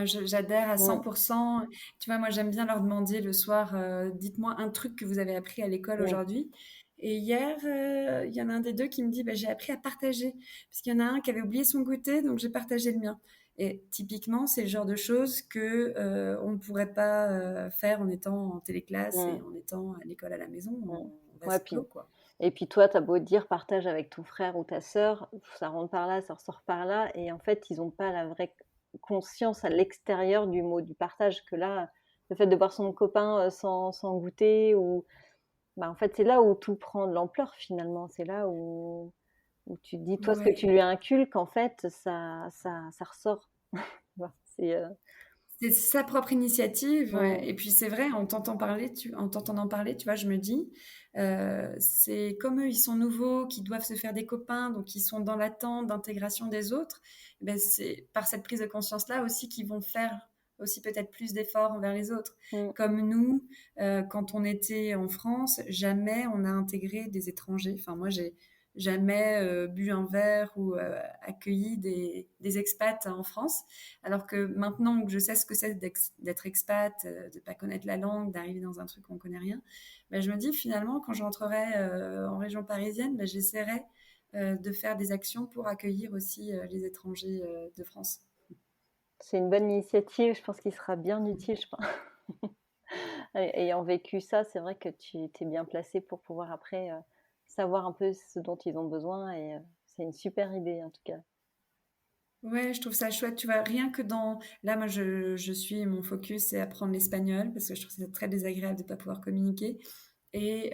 J'adhère à Mmh, 100%. Tu vois, moi, j'aime bien leur demander le soir, dites-moi un truc que vous avez appris à l'école mmh, aujourd'hui. Et hier, il y en a un des deux qui me dit, bah, j'ai appris à partager. Parce qu'il y en a un qui avait oublié son goûter, donc j'ai partagé le mien. Et typiquement, c'est le genre de choses que on ne pourrait pas faire en étant en téléclasse mmh, et en étant à l'école à la maison. mmh. On va Ouais, se puis clos, quoi. et puis toi, tu as beau dire: «Partage avec ton frère ou ta sœur», ça rentre par là, ça ressort par là et en fait, ils ont pas la vraie conscience à l'extérieur du mot du partage que là, le fait de voir son copain, sans goûter ou bah, en fait, c'est là où tout prend de l'ampleur finalement. C'est là où tu te dis, toi, ce que tu Ouais. lui inculques, en fait, ça ressort. Tu vois? C'est sa propre initiative, ouais. Mmh, Et puis c'est vrai, en t'entendant parler, tu vois, je me dis, c'est comme eux, ils sont nouveaux, qui doivent se faire des copains, donc ils sont dans l'attente d'intégration des autres. Eh ben c'est par cette prise de conscience-là aussi qu'ils vont faire aussi peut-être plus d'efforts envers les autres. mmh, Comme nous, quand on était en France, jamais on a intégré des étrangers. Enfin, moi, j'ai jamais bu un verre ou accueilli des expats en France. Alors que maintenant que je sais ce que c'est d'être expat, de pas connaître la langue, d'arriver dans un truc où on connaît rien, ben, je me dis finalement quand je rentrerai en région parisienne, ben, j'essaierai de faire des actions pour accueillir aussi les étrangers de France. c'est une bonne initiative, je pense qu'il sera bien utile, je pense. Ayant vécu ça, c'est vrai que tu es bien placé pour pouvoir après, savoir un peu ce dont ils ont besoin et c'est une super idée, en tout cas. Ouais, je trouve ça chouette, tu vois, rien que Là, moi, je suis... Mon focus, c'est apprendre l'espagnol, parce que je trouve ça très désagréable de ne pas pouvoir communiquer. Et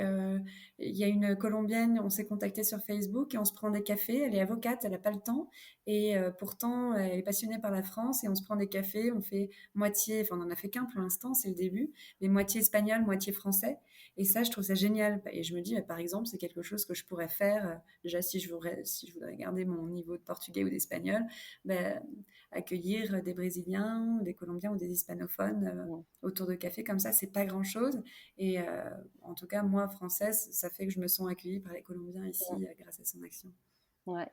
il y a une Colombienne, on s'est contacté sur Facebook et on se prend des cafés. Elle est avocate, elle n'a pas le temps. Et pourtant, elle est passionnée par la France et on se prend des cafés. On fait moitié, enfin, on n'en a fait qu'un pour l'instant, c'est le début, mais moitié espagnol, moitié français. Et ça, je trouve ça génial. Et je me dis, par exemple, c'est quelque chose que je pourrais faire. Déjà, si je voudrais garder mon niveau de portugais ou d'espagnol, ben, accueillir des Brésiliens, des Colombiens ou des hispanophones Mmh, autour de café comme ça, c'est pas grand-chose. Et en tout cas, moi, française, ça fait que je me sens accueillie par les Colombiens mmh, ici grâce à son action. ouais,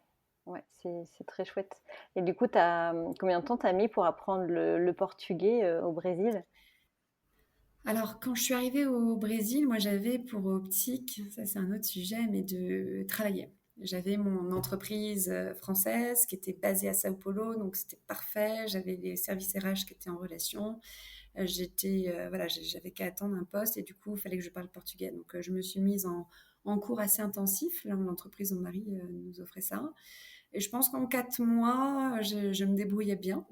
ouais, c'est très chouette et du coup, combien de temps tu as mis pour apprendre le portugais, au Brésil? Alors, quand je suis arrivée au Brésil, moi, j'avais pour optique, ça c'est un autre sujet, mais de travailler. J'avais mon entreprise française qui était basée à Sao Paulo, donc c'était parfait. J'avais les services RH qui étaient en relation. Voilà, j'avais qu'à attendre un poste et du coup, il fallait que je parle portugais. Donc, je me suis mise en cours assez intensif. Là, l'entreprise de mon mari nous offrait ça. Et je pense qu'en 4 mois, je me débrouillais bien.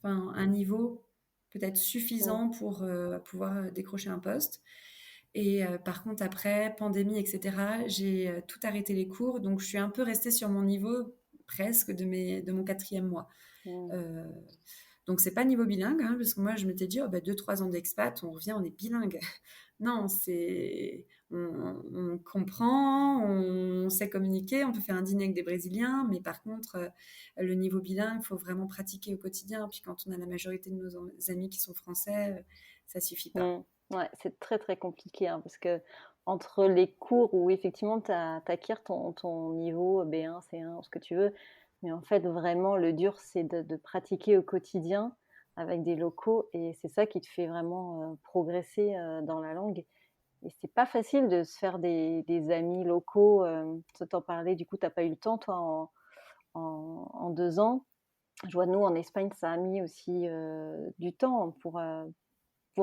Enfin, un niveau peut-être Mmh, suffisant pour pouvoir décrocher un poste. Et par contre, après, pandémie, etc., j'ai tout arrêté les cours. Donc, je suis un peu restée sur mon niveau presque de mon 4e mois. mmh, Euh, donc, c'est pas niveau bilingue, hein, parce que moi, je m'étais dit, oh, bah, 2, 3 ans d'expat, on revient, on est bilingue. Non, on comprend, on sait communiquer, on peut faire un dîner avec des Brésiliens, mais par contre, le niveau bilingue, il faut vraiment pratiquer au quotidien. Puis quand on a la majorité de nos amis qui sont français, ça suffit pas. mmh. Ouais, c'est très, très compliqué, hein, parce que entre les cours où effectivement tu acquiers ton niveau B1, C1, ce que tu veux, mais en fait, vraiment, le dur, c'est de pratiquer au quotidien avec des locaux et c'est ça qui te fait vraiment, progresser, dans la langue et c'est pas facile de se faire des amis locaux, toi, tu en parlais, du coup, tu as pas eu le temps, toi, en 2 ans. Je vois, nous, en Espagne, ça a mis aussi du temps pour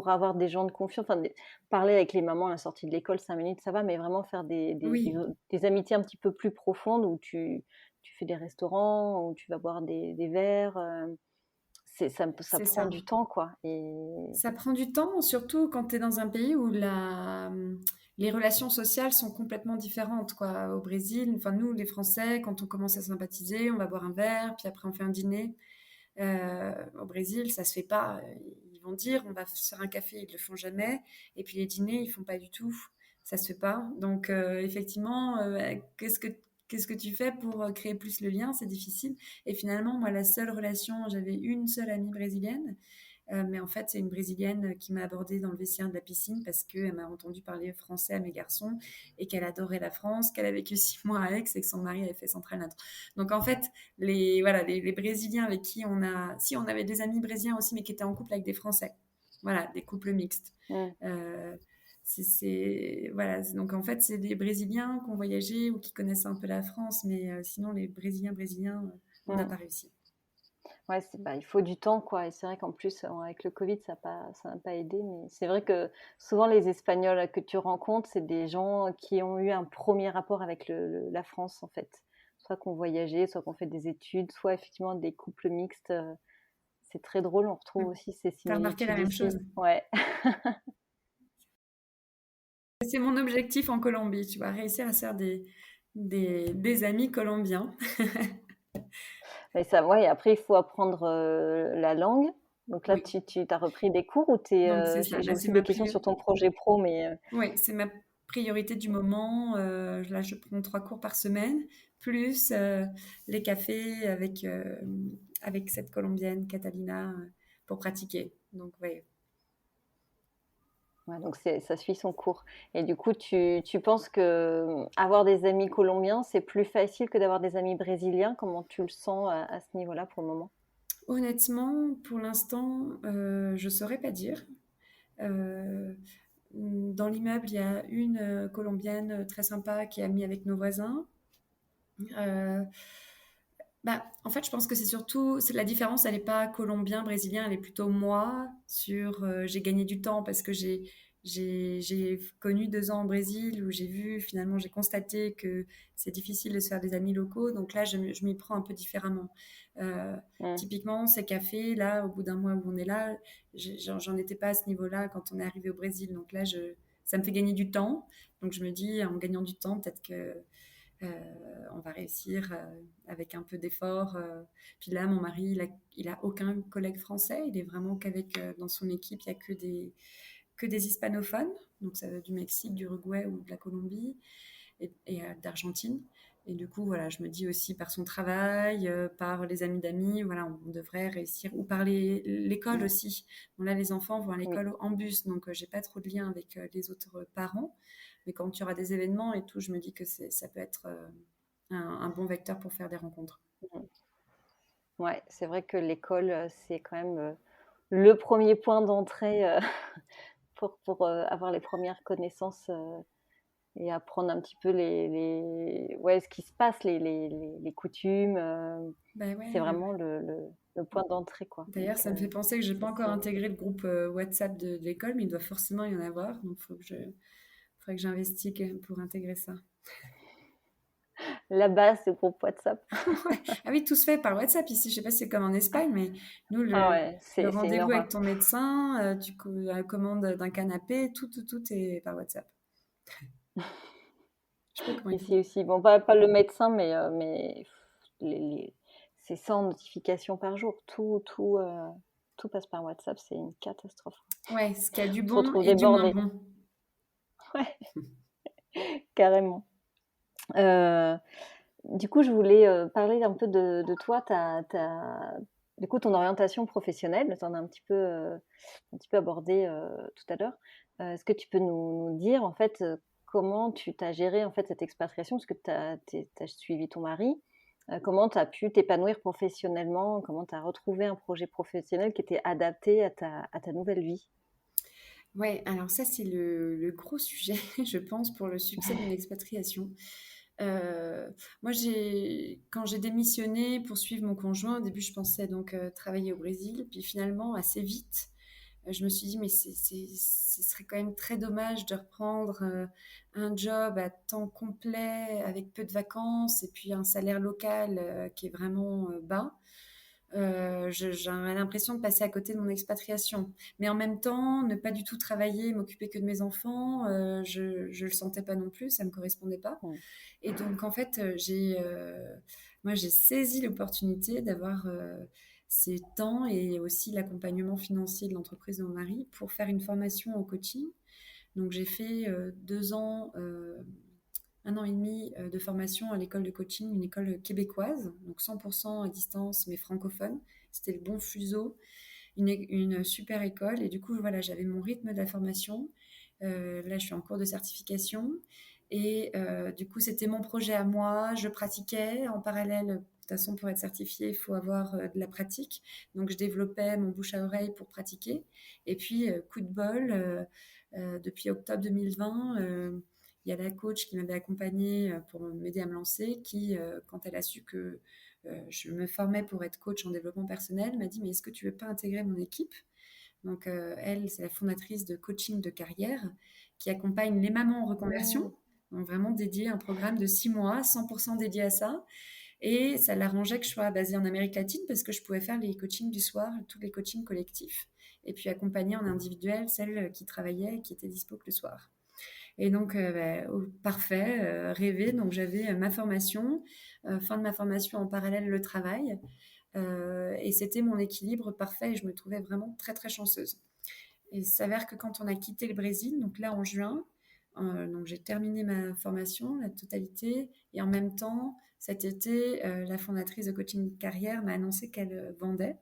avoir des gens de confiance. Enfin, parler avec les mamans à la sortie de l'école, 5 minutes, ça va, mais vraiment faire Oui, des amitiés un petit peu plus profondes où tu fais des restaurants, où tu vas boire des verres. Ça c'est prend ça. du temps, quoi. Et Ça prend du temps, surtout quand tu es dans un pays où les relations sociales sont complètement différentes, quoi. Au Brésil, enfin nous, les Français, quand on commence à sympathiser, on va boire un verre, puis après on fait un dîner. Au Brésil, ça se fait pas. Ils vont dire, on va se faire un café, ils le font jamais. Et puis les dîners, ils font pas du tout. Ça se fait pas. Donc effectivement, qu'est-ce que tu fais pour créer plus le lien? C'est difficile. Et finalement, moi, la seule relation, j'avais une seule amie brésilienne. Mais en fait, c'est une Brésilienne qui m'a abordée dans le vestiaire de la piscine parce qu'elle m'a entendu parler français à mes garçons et qu'elle adorait la France, qu'elle a vécu 6 mois à Aix et que son mari avait fait Centrale Inter. Donc en fait, voilà, les Brésiliens avec qui si on avait des amis brésiliens aussi, mais qui étaient en couple avec des Français. Voilà, des couples mixtes. mm, Euh, voilà. Donc en fait, c'est des Brésiliens qui ont voyagé ou qui connaissent un peu la France, mais sinon les Brésiliens, on n'a mm. pas réussi. Ouais, il faut du temps, quoi. Et c'est vrai qu'en plus, avec le Covid, ça n'a pas aidé. Mais c'est vrai que souvent, les Espagnols que tu rencontres, c'est des gens qui ont eu un premier rapport avec la France, en fait. Soit qu'on voyageait, soit qu'on fait des études, soit effectivement des couples mixtes. C'est très drôle, on retrouve aussi ces T'as remarqué la similitudes même ici. chose? Ouais. C'est mon objectif en Colombie, tu vois, réussir à se faire des amis colombiens. Et ça, ouais, et après, il faut apprendre la langue. Donc là, Oui, tu as repris des cours ou donc c'est ça. j'ai Là, c'est aussi ma des questions sur priorité. ton projet pro, mais Oui, c'est ma priorité du moment. Là, je prends 3 cours par semaine, plus les cafés avec cette Colombienne, Catalina, pour pratiquer. Donc, oui. ouais, donc ça suit son cours. Et du coup, tu penses que avoir des amis colombiens, c'est plus facile que d'avoir des amis brésiliens? Comment tu le sens à ce niveau-là pour le moment? Honnêtement, pour l'instant, je ne saurais pas dire. Euh, Dans l'immeuble, il y a une Colombienne très sympa qui est amie avec nos voisins. Euh, En fait, je pense que la différence, elle n'est pas colombien, brésilien, elle est plutôt moi j'ai gagné du temps parce que j'ai connu 2 ans au Brésil où j'ai constaté que c'est difficile de se faire des amis locaux. Donc là, je m'y prends un peu différemment. Euh, Mm, Typiquement, ces cafés, là, au bout d'un mois où on est là, j'en étais pas à ce niveau-là quand on est arrivé au Brésil. Donc là, ça me fait gagner du temps. Donc je me dis, en gagnant du temps, peut-être que on va réussir avec un peu d'effort. Puis là, mon mari, il a aucun collègue français. Il est vraiment dans son équipe, il n'y a que des hispanophones. Donc ça va du Mexique, du Uruguay ou de la Colombie et d'Argentine. Et du coup, voilà, je me dis aussi par son travail, par les amis d'amis, voilà, on devrait réussir, ou par l'école aussi. Bon, là, les enfants vont à oui. l'école en bus, donc j'ai pas trop de lien avec les autres parents. Mais quand il y aura des événements et tout, je me dis que ça peut être un bon vecteur pour faire des rencontres. Mm. Ouais, c'est vrai que l'école, c'est quand même le premier point d'entrée pour avoir les premières connaissances et apprendre un petit peu ouais, ce qui se passe, les coutumes. Ben C'est ouais. vraiment le point d'entrée, quoi. D'ailleurs, Donc, ça me fait penser que j'ai ça, pas encore intégré le groupe WhatsApp de l'école, mais il doit forcément y en avoir. Donc, faudrait que j'investigue pour intégrer ça. la base, c'est le groupe WhatsApp. Ouais. Ah oui, tout se fait par WhatsApp ici. Je sais pas si c'est comme en Espagne, mais nous, Ah ouais, le c'est une rendez-vous avec horreur. ton médecin, la commande d'un canapé, tout est par WhatsApp. Je sais pas comment ils font. Ici aussi. Bon, pas le médecin, mais c'est 100 notifications par jour. Tout passe par WhatsApp, c'est une catastrophe. Ouais, ce qu'il y a du On se bon retrouve et du moins débordé. bon. Ouais, carrément. Euh, du coup, je voulais parler un peu de toi, du coup, ton orientation professionnelle. Tu en as un petit peu abordé tout à l'heure. Est-ce que tu peux nous dire, en fait, comment tu t'as géré en fait, cette expatriation? Parce que tu as suivi ton mari. Comment tu as pu t'épanouir professionnellement? Comment tu as retrouvé un projet professionnel qui était adapté à ta nouvelle vie? Ouais, alors ça, c'est le gros sujet, je pense, pour le succès d'une expatriation. Euh, Moi, quand j'ai démissionné pour suivre mon conjoint, au début, je pensais donc travailler au Brésil. Puis finalement, assez vite, je me suis dit, mais ce serait quand même très dommage de reprendre un job à temps complet avec peu de vacances et puis un salaire local qui est vraiment bas. J'aurais l'impression de passer à côté de mon expatriation. Mais en même temps, ne pas du tout travailler, m'occuper que de mes enfants, je le sentais pas non plus, ça me correspondait pas. Mm. Et donc, en fait, moi, j'ai saisi l'opportunité d'avoir ces temps et aussi l'accompagnement financier de l'entreprise de mon mari pour faire une formation au coaching. Donc, j'ai fait 2 ans, 1 an et demi de formation à l'école de coaching, une école québécoise, donc 100% à distance, mais francophone. C'était le bon fuseau, une super école. Et du coup, voilà, j'avais mon rythme de la formation. Là, je suis en cours de certification. Et du coup, c'était mon projet à moi. Je pratiquais en parallèle. De toute façon, pour être certifié, il faut avoir de la pratique. Donc, je développais mon bouche à oreille pour pratiquer. Et puis, coup de bol, depuis octobre 2020, il y a la coach qui m'avait accompagnée pour m'aider à me lancer, qui, quand elle a su que je me formais pour être coach en développement personnel, m'a dit, mais est-ce que tu veux pas intégrer mon équipe? Donc, elle, c'est la fondatrice de Coaching de carrière qui accompagne les mamans en reconversion. Mm. Donc, vraiment dédié un programme de 6 mois, 100% dédié à ça. Et ça l'arrangeait que je sois basée en Amérique latine parce que je pouvais faire les coachings du soir, tous les coachings collectifs. Et puis accompagner en individuel celles qui travaillaient et qui étaient dispo que le soir. Et donc, parfait, rêvé. Donc, j'avais ma formation, fin de ma formation en parallèle le travail. Et c'était mon équilibre parfait et je me trouvais vraiment très, très chanceuse. Et il s'avère que quand on a quitté le Brésil, donc là en juin, donc j'ai terminé ma formation, la totalité, et en même temps, cet été, la fondatrice de Coaching Carrière m'a annoncé qu'elle vendait.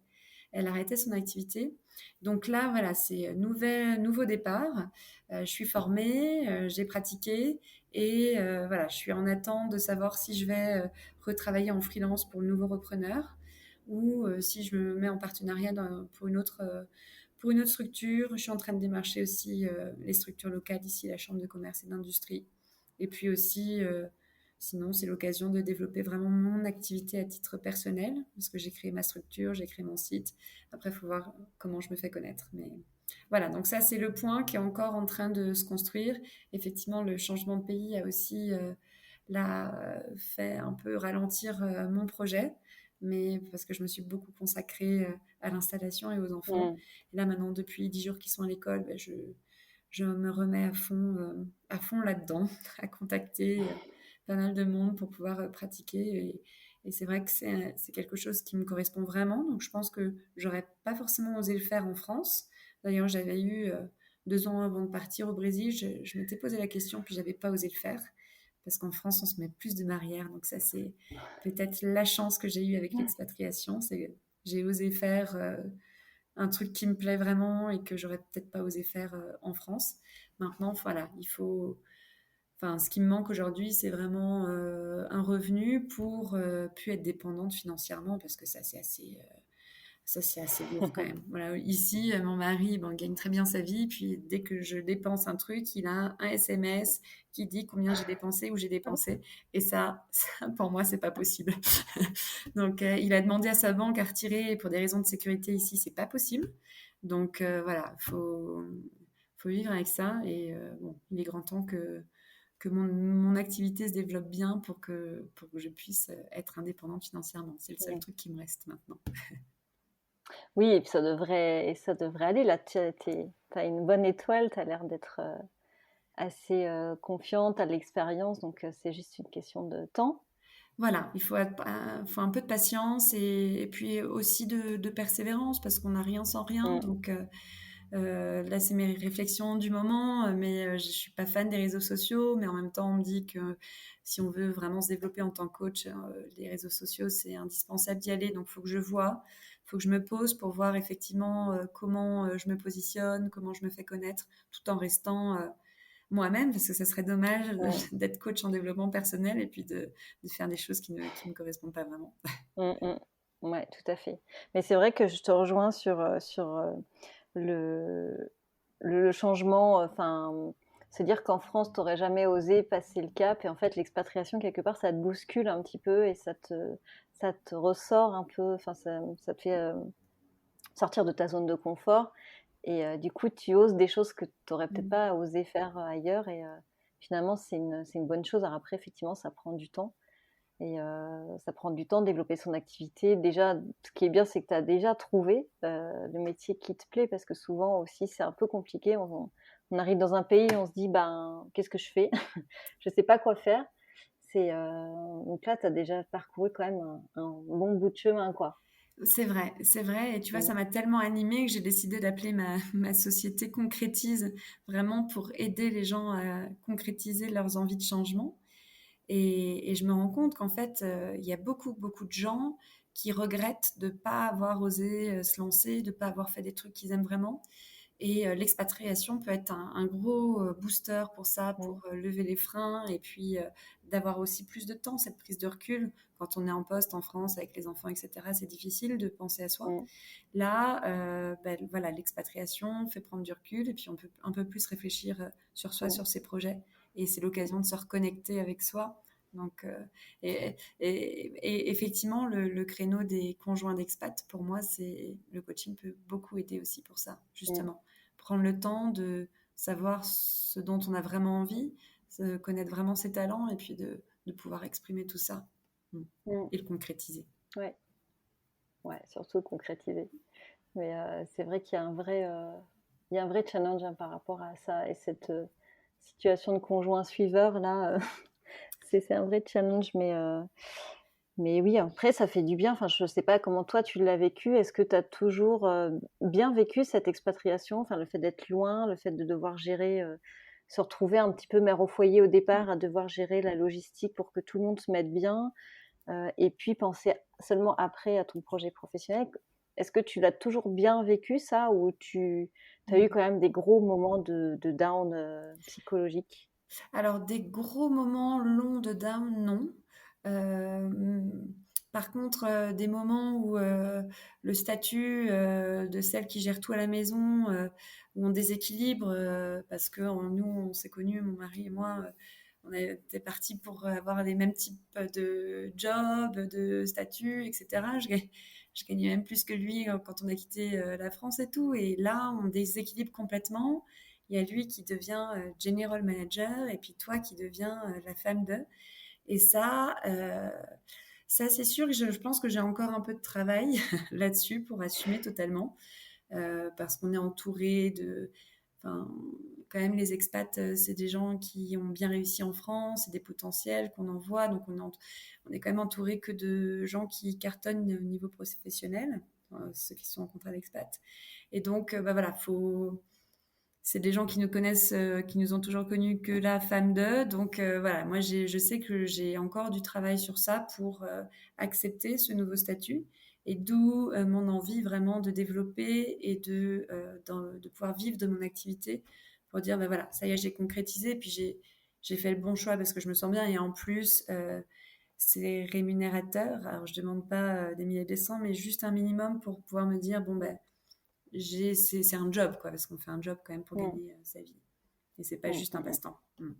Elle arrêtait son activité. Donc là, voilà, c'est nouveau départ. Je suis formée, j'ai pratiqué et voilà, je suis en attente de savoir si je vais retravailler en freelance pour le nouveau repreneur ou si je me mets en partenariat pour une autre structure. Je suis en train de démarcher aussi les structures locales ici, la Chambre de commerce et d'industrie. Et puis aussi, sinon, c'est l'occasion de développer vraiment mon activité à titre personnel, parce que j'ai créé ma structure, j'ai créé mon site. Après, il faut voir comment je me fais connaître. Mais voilà, donc ça, c'est le point qui est encore en train de se construire. Effectivement, le changement de pays a aussi fait un peu ralentir mon projet, mais parce que je me suis beaucoup consacrée à l'installation et aux enfants. Mm. Et là, maintenant, depuis 10 jours qu'ils sont à l'école, ben, je me remets à fond là-dedans, à contacter pas mal de monde pour pouvoir pratiquer. Et c'est vrai que c'est quelque chose qui me correspond vraiment. Donc, je pense que j'aurais pas forcément osé le faire en France. D'ailleurs, j'avais eu 2 ans avant de partir au Brésil, je m'étais posé la question, puis j'avais pas osé le faire. Parce qu'en France, on se met plus de barrières. Donc, ça, c'est peut-être la chance que j'ai eue avec l'expatriation. C'est que j'ai osé faire un truc qui me plaît vraiment et que j'aurais peut-être pas osé faire en France. Maintenant, voilà, il faut. Enfin, ce qui me manque aujourd'hui, c'est vraiment un revenu pour plus être dépendante financièrement parce que ça, c'est assez lourd quand même. Voilà, ici, mon mari, bon, gagne très bien sa vie. Puis dès que je dépense un truc, il a un SMS qui dit combien j'ai dépensé ou j'ai dépensé. Et ça, pour moi, c'est pas possible. Donc, il a demandé à sa banque à retirer et pour des raisons de sécurité ici, c'est pas possible. Donc, voilà, faut vivre avec ça. Et bon, il est grand temps que mon activité se développe bien pour que je puisse être indépendante financièrement. C'est le seul Mm. truc qui me reste maintenant. Oui, et puis ça devrait aller. Là, tu as une bonne étoile, tu as l'air d'être assez confiante, à l'expérience, donc c'est juste une question de temps. Voilà, faut un peu de patience et puis aussi de persévérance parce qu'on n'a rien sans rien. Mm. Donc là, c'est mes réflexions du moment, mais je suis pas fan des réseaux sociaux, mais en même temps, on me dit que si on veut vraiment se développer en tant que coach, les réseaux sociaux, c'est indispensable d'y aller. Donc, il faut que je vois, il faut que je me pose pour voir effectivement comment je me positionne, comment je me fais connaître, tout en restant moi-même, parce que ça serait dommage Mm. d'être coach en développement personnel et puis de faire des choses qui me correspondent pas vraiment. Mm, mm. Ouais, tout à fait. Mais c'est vrai que je te rejoins sur le, le changement. Enfin, Se dire qu'en France, tu n'aurais jamais osé passer le cap, et en fait, l'expatriation, quelque part, ça te bouscule un petit peu, et ça te ressort un peu, enfin, ça te fait sortir de ta zone de confort, et du coup, tu oses des choses que tu n'aurais peut-être Mmh. pas osé faire ailleurs, et finalement, c'est une bonne chose. Alors après, effectivement, ça prend du temps. Et ça prend du temps de développer son activité. Déjà, ce qui est bien, c'est que tu as déjà trouvé le métier qui te plaît, parce que souvent aussi, c'est un peu compliqué. On arrive dans un pays et on se dit, ben, qu'est-ce que je fais? Je sais pas quoi faire. Donc là, tu as déjà parcouru quand même un bon bout de chemin, quoi. C'est vrai. Et tu vois, Mm. ça m'a tellement animée que j'ai décidé d'appeler ma société Concrétise, vraiment pour aider les gens à concrétiser leurs envies de changement. Et je me rends compte qu'en fait, il y a beaucoup, beaucoup de gens qui regrettent de ne pas avoir osé se lancer, de ne pas avoir fait des trucs qu'ils aiment vraiment. Et l'expatriation peut être un gros booster pour ça, Mm. pour lever les freins et puis d'avoir aussi plus de temps, cette prise de recul. Quand on est en poste en France avec les enfants, etc., c'est difficile de penser à soi. Mm. Là, ben, voilà, l'expatriation fait prendre du recul et puis on peut un peu plus réfléchir sur soi, Mm. sur ses projets. Et c'est l'occasion de se reconnecter avec soi. Donc, et effectivement, le créneau des conjoints d'expat, pour moi, le coaching peut beaucoup aider aussi pour ça, Mm. justement. Prendre le temps de savoir ce dont on a vraiment envie, de connaître vraiment ses talents et puis de pouvoir exprimer tout ça. Mm. Mm. Et le concrétiser. Ouais, ouais, surtout concrétiser. Mais c'est vrai qu'il y a il y a un vrai challenge, hein, par rapport à ça, et cette situation de conjoint suiveur là, c'est un vrai challenge, mais oui, après ça fait du bien. Enfin, je sais pas comment toi tu l'as vécu. Est-ce que tu as toujours bien vécu cette expatriation, enfin le fait d'être loin, le fait de devoir gérer, se retrouver un petit peu mère au foyer au départ, à devoir gérer la logistique pour que tout le monde se mette bien, et puis penser seulement après à ton projet professionnel. Est-ce que tu l'as toujours bien vécu ça, ou tu as eu Mm. quand même des gros moments de down psychologique? Alors, des gros moments longs de down, non. Euh, Par contre, des moments où le statut de celle qui gère tout à la maison, où on déséquilibre, parce que nous, on s'est connus, mon mari et moi, on était partis pour avoir les mêmes types de jobs, de statut, etc. Je gagnais même plus que lui quand on a quitté la France et tout. Et là, on déséquilibre complètement. Il y a lui qui devient general manager et puis toi qui deviens la femme de. Et ça c'est sûr que je pense que j'ai encore un peu de travail là-dessus pour assumer totalement. Parce qu'on est entouré de. Enfin, quand même, les expats, c'est des gens qui ont bien réussi en France, c'est des potentiels qu'on envoie. Donc, on est quand même entouré que de gens qui cartonnent au niveau professionnel, ceux qui sont en contrat d'expat. Et donc, bah voilà, c'est des gens qui nous connaissent, qui nous ont toujours connus que la femme d'eux. Donc voilà, moi je sais que j'ai encore du travail sur ça pour accepter ce nouveau statut. Et d'où mon envie vraiment de développer et de pouvoir vivre de mon activité pour dire, ben voilà, ça y est, j'ai concrétisé. Et puis j'ai fait le bon choix parce que je me sens bien. Et en plus, c'est rémunérateur. Alors je demande pas des milliers de cents, mais juste un minimum pour pouvoir me dire, bon ben c'est un job, quoi, parce qu'on fait un job quand même pour Mm. gagner sa vie. Et c'est pas Mm, juste un mm, mm. passe-temps. Mm.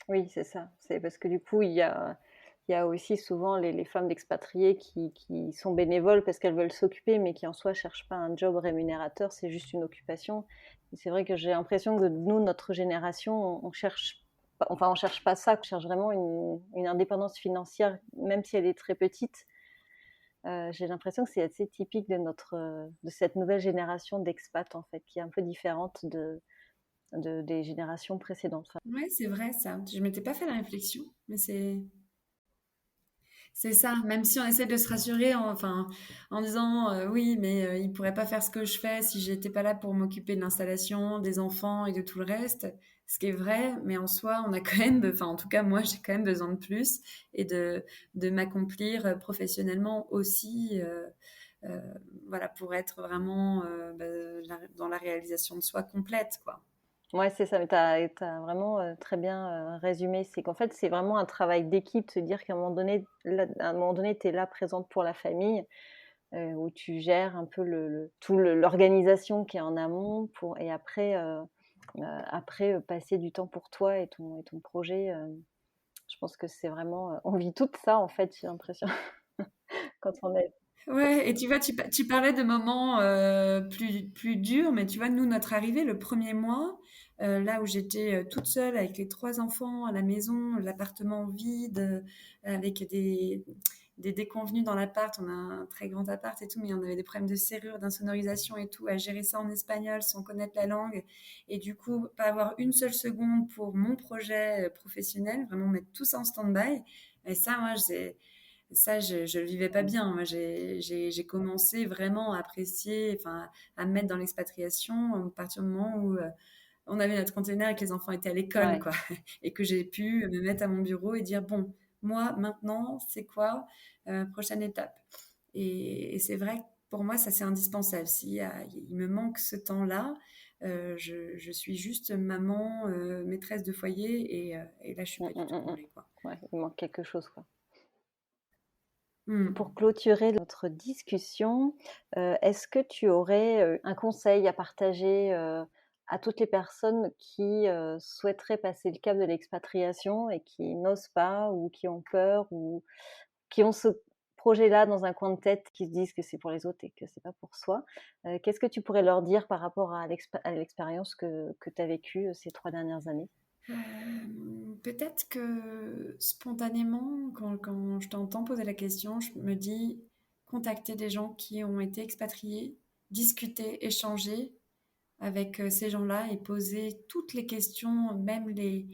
Oui, c'est ça. C'est parce que du coup, il y a aussi souvent les femmes d'expatriés qui sont bénévoles parce qu'elles veulent s'occuper, mais qui en soi cherchent pas un job rémunérateur, c'est juste une occupation. Et c'est vrai que j'ai l'impression que nous, notre génération, on cherche enfin, on cherche pas ça, on cherche vraiment une indépendance financière, même si elle est très petite. J'ai l'impression que c'est assez typique de cette nouvelle génération d'expats, en fait, qui est un peu différente des générations précédentes. Enfin, Ouais, c'est vrai ça. Je m'étais pas fait la réflexion, mais c'est ça. Même si on essaie de se rassurer, enfin, en disant oui, mais il pourrait pas faire ce que je fais si j'étais pas là pour m'occuper de l'installation, des enfants et de tout le reste. Ce qui est vrai, mais en soi, on a quand même, enfin, en tout cas, moi, j'ai quand même besoin de plus et de m'accomplir professionnellement aussi. Euh, voilà, pour être vraiment dans la réalisation de soi complète, quoi. ouais, c'est ça, mais tu as vraiment très bien résumé. C'est qu'en fait, c'est vraiment un travail d'équipe, de se dire qu'à un moment donné, à un moment donné, tu es là présente pour la famille, où tu gères un peu l'organisation qui est en amont, et après, Après, passer du temps pour toi et ton projet, je pense que c'est vraiment, on vit tout ça en fait, j'ai l'impression, quand on est Ouais, et tu vois, tu parlais de moments plus durs, mais tu vois, nous, notre arrivée, le premier mois, là où j'étais toute seule avec les 3 enfants à la maison, l'appartement vide, avec des déconvenus dans l'appart, on a un très grand appart et tout, mais on avait des problèmes de serrure, d'insonorisation et tout, à gérer ça en espagnol sans connaître la langue, et du coup, pas avoir une seule seconde pour mon projet professionnel, vraiment mettre tout ça en stand-by. Et ça, moi, je le vivais pas bien. Moi, j'ai commencé vraiment à apprécier, enfin, à me mettre dans l'expatriation à partir du moment où on avait notre container et que les enfants étaient à l'école, ouais. quoi. Et que j'ai pu me mettre à mon bureau et dire, bon, moi, maintenant, c'est quoi prochaine étape? Et c'est vrai que pour moi, ça, c'est indispensable. Il me manque ce temps-là, je suis juste maman, maîtresse de foyer, et là, je suis Mmh, pas du mmh, tout mmh, mmh. comblée, quoi. Ouais, il manque quelque chose, quoi. Pour Mm. clôturer notre discussion, est-ce que tu aurais, un conseil à partager, à toutes les personnes qui, souhaiteraient passer le cap de l'expatriation et qui n'osent pas ou qui ont peur ou qui ont ce projet-là dans un coin de tête, qui se disent que c'est pour les autres et que c'est pas pour soi? Qu'est-ce que tu pourrais leur dire par rapport à l'expérience que tu as vécue, ces 3 dernières années? Peut-être que spontanément, quand je t'entends poser la question, je me dis contacter des gens qui ont été expatriés, discuter, échanger avec ces gens-là et poser toutes les questions, même les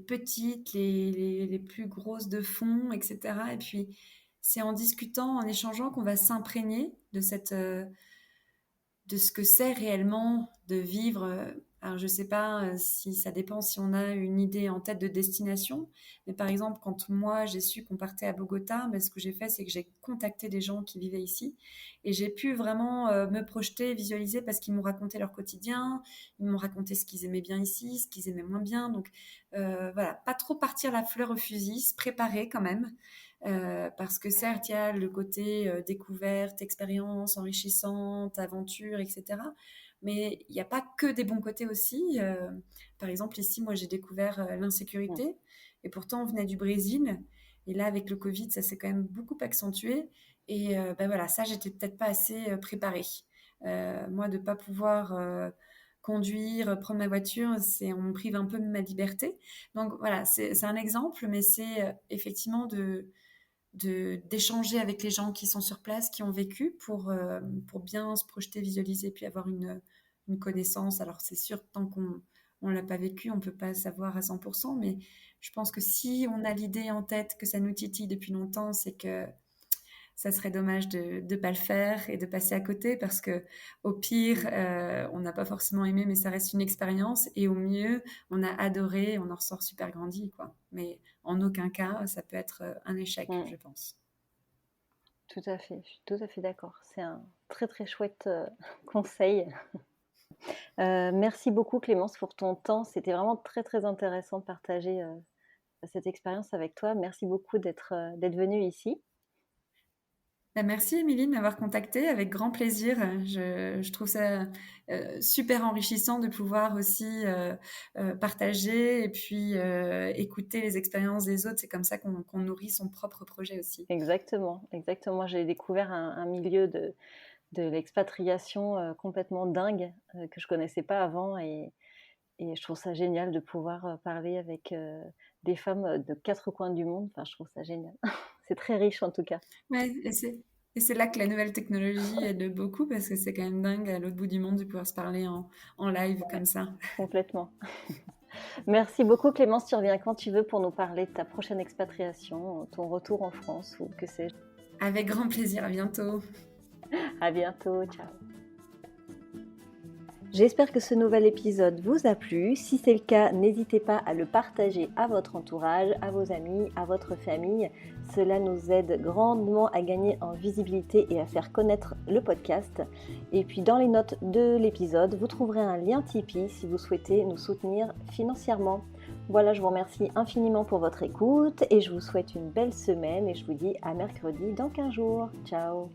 petites, les plus grosses de fond, etc. Et puis, c'est en discutant, en échangeant qu'on va s'imprégner de ce que c'est réellement de vivre. Alors, je ne sais pas si ça dépend si on a une idée en tête de destination, mais par exemple, quand moi j'ai su qu'on partait à Bogota, ben, ce que j'ai fait, c'est que j'ai contacté des gens qui vivaient ici et j'ai pu vraiment me projeter, visualiser parce qu'ils m'ont raconté leur quotidien, ils m'ont raconté ce qu'ils aimaient bien ici, ce qu'ils aimaient moins bien. Donc voilà, pas trop partir la fleur au fusil, se préparer quand même. Parce que certes, il y a le côté découverte, expérience enrichissante, aventure, etc. Mais il n'y a pas que des bons côtés aussi. Par exemple, ici, moi, j'ai découvert Mmh. l'insécurité. Et pourtant, on venait du Brésil. Et là, avec le Covid, ça s'est quand même beaucoup accentué. Et ben voilà, ça, j'étais peut-être pas assez préparée. Moi, de ne pas pouvoir conduire, prendre ma voiture, on me prive un peu de ma liberté. Donc voilà, c'est un exemple, mais c'est effectivement d'échanger avec les gens qui sont sur place, qui ont vécu, pour bien se projeter, visualiser, puis avoir une connaissance. Alors c'est sûr, tant qu'on ne l'a pas vécu, on ne peut pas savoir à 100%, mais je pense que si on a l'idée en tête, que ça nous titille depuis longtemps, c'est que ça serait dommage de ne pas le faire et de passer à côté parce que au pire, on n'a pas forcément aimé, mais ça reste une expérience. Et au mieux, on a adoré, on en ressort super grandi, quoi. Mais en aucun cas, ça peut être un échec, Mmh. je pense. Tout à fait, je suis tout à fait d'accord. C'est un très, très chouette, conseil. Merci beaucoup Clémence pour ton temps. C'était vraiment très, très intéressant de partager, cette expérience avec toi. Merci beaucoup d'être venue ici. Bah, merci Émilie de m'avoir contactée, avec grand plaisir. Je trouve ça super enrichissant de pouvoir aussi partager et puis écouter les expériences des autres. C'est comme ça qu'on nourrit son propre projet aussi. Exactement, exactement. J'ai découvert un milieu de l'expatriation, complètement dingue, que je connaissais pas avant et je trouve ça génial de pouvoir, parler avec, des femmes, de 4 coins du monde. Enfin, je trouve ça génial. C'est très riche en tout cas. Ouais, et c'est là que la nouvelle technologie aide beaucoup parce que c'est quand même dingue à l'autre bout du monde de pouvoir se parler en live Ouais, comme ça. complètement. Merci beaucoup Clémence, tu reviens quand tu veux pour nous parler de ta prochaine expatriation, ton retour en France ou que sais-je. Avec grand plaisir, à bientôt. À bientôt, ciao. J'espère que ce nouvel épisode vous a plu. Si c'est le cas, n'hésitez pas à le partager à votre entourage, à vos amis, à votre famille. Cela nous aide grandement à gagner en visibilité et à faire connaître le podcast. Et puis dans les notes de l'épisode, vous trouverez un lien Tipeee si vous souhaitez nous soutenir financièrement. Voilà, je vous remercie infiniment pour votre écoute et je vous souhaite une belle semaine et je vous dis à mercredi dans 15 jours. Ciao!